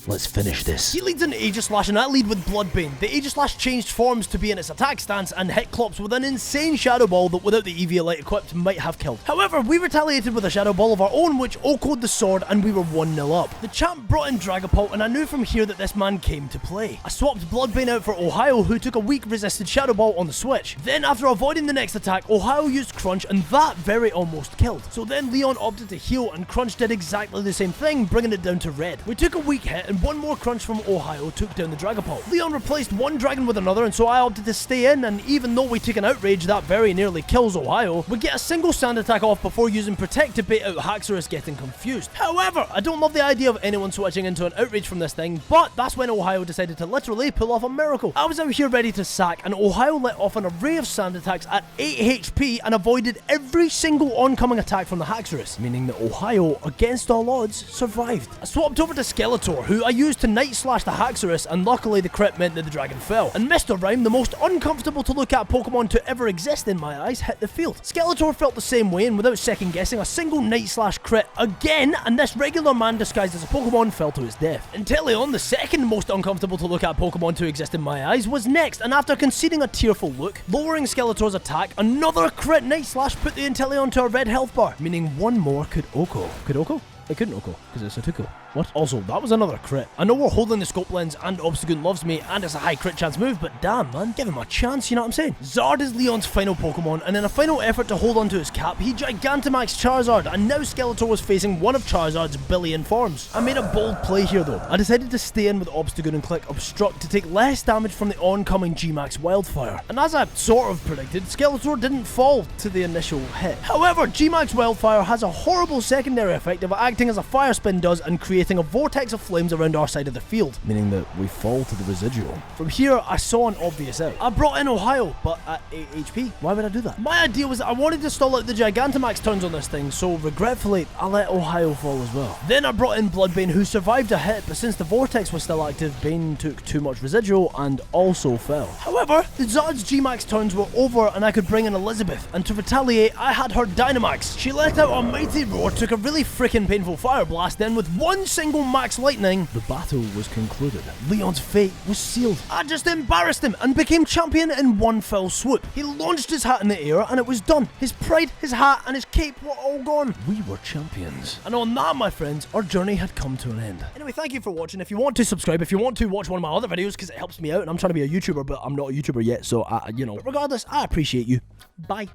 Let's finish this. He leads an Aegislash and I lead with Bloodbane. The Aegislash changed forms to be in its attack stance and hit Clops with an insane Shadow Ball that without the Eviolite equipped might have killed. However, we retaliated with a Shadow Ball of our own which OHKO'd the sword and we were 1-0 up. The champ brought in Dragapult and I knew from here that this man came to play. I swapped Bloodbane out for Ohio who took a weak resisted Shadow Ball on the switch. Then after avoiding the next attack, Ohio used Crunch and that very almost killed. So then Leon opted to heal and Crunch did exactly the same thing, bringing it down to red. We took a weak hit and one more Crunch from Ohio took down the Dragapult. Leon replaced one dragon with another and so I opted to stay in, and even though we took an outrage that very nearly kills Ohio, we get a single sand attack off before using Protect to bait out Haxorus getting confused. However, I don't love the idea of anyone switching into an outrage from this thing, but that's when Ohio decided to literally pull off a miracle. I was out here ready to sack and Ohio let off an array of sand attacks at 8 HP and avoided every single oncoming attack from the Haxorus, meaning that Ohio, against all odds, survived. I swapped over to Skeletor, who I used to Night Slash the Haxorus, and luckily the crit meant that the dragon fell. And Mr. Rhyme, the most uncomfortable to look at Pokemon to ever exist in my eyes, hit the field. Skeletor felt the same way, and without second guessing, a single Night Slash crit again, and this regular man disguised as a Pokemon fell to his death. Inteleon, the second most uncomfortable to look at Pokemon to exist in my eyes, was next, and after conceding a tearful look, lowering Skeletor's attack, another crit Night Slash put the Inteleon to a red health bar, meaning one more could OHKO. Could OHKO? It couldn't OHKO, because it's a Tuco. What? Also, that was another crit. I know we're holding the scope lens and Obstagoon loves me and it's a high crit chance move, but damn man, give him a chance, you know what I'm saying? Zard is Leon's final Pokemon, and in a final effort to hold onto his cap, he Gigantamaxed Charizard, and now Skeletor was facing one of Charizard's billion forms. I made a bold play here though. I decided to stay in with Obstagoon and click Obstruct to take less damage from the oncoming G-Max Wildfire. And as I sort of predicted, Skeletor didn't fall to the initial hit. However, G-Max Wildfire has a horrible secondary effect of acting as a fire spin does and creating a vortex of flames around our side of the field, meaning that we fall to the residual. From here, I saw an obvious out. I brought in Ohio, but at 8 HP. Why would I do that? My idea was that I wanted to stall out the Gigantamax turns on this thing, so regretfully, I let Ohio fall as well. Then I brought in Bloodbane, who survived a hit, but since the vortex was still active, Bane took too much residual and also fell. However, the Zard's G-Max turns were over and I could bring in Elizabeth, and to retaliate, I had her Dynamax. She let out a mighty roar, took a really freaking painful fire blast, then with one single max lightning, the battle was concluded. Leon's fate was sealed. I just embarrassed him and became champion in one fell swoop. He launched his hat in the air and it was done. His pride, his hat and his cape were all gone. We were champions. And on that, my friends, our journey had come to an end. Anyway, thank you for watching. If you want to subscribe, if you want to watch one of my other videos, because it helps me out and I'm trying to be a YouTuber, but I'm not a YouTuber yet, so, you know. But regardless, I appreciate you. Bye.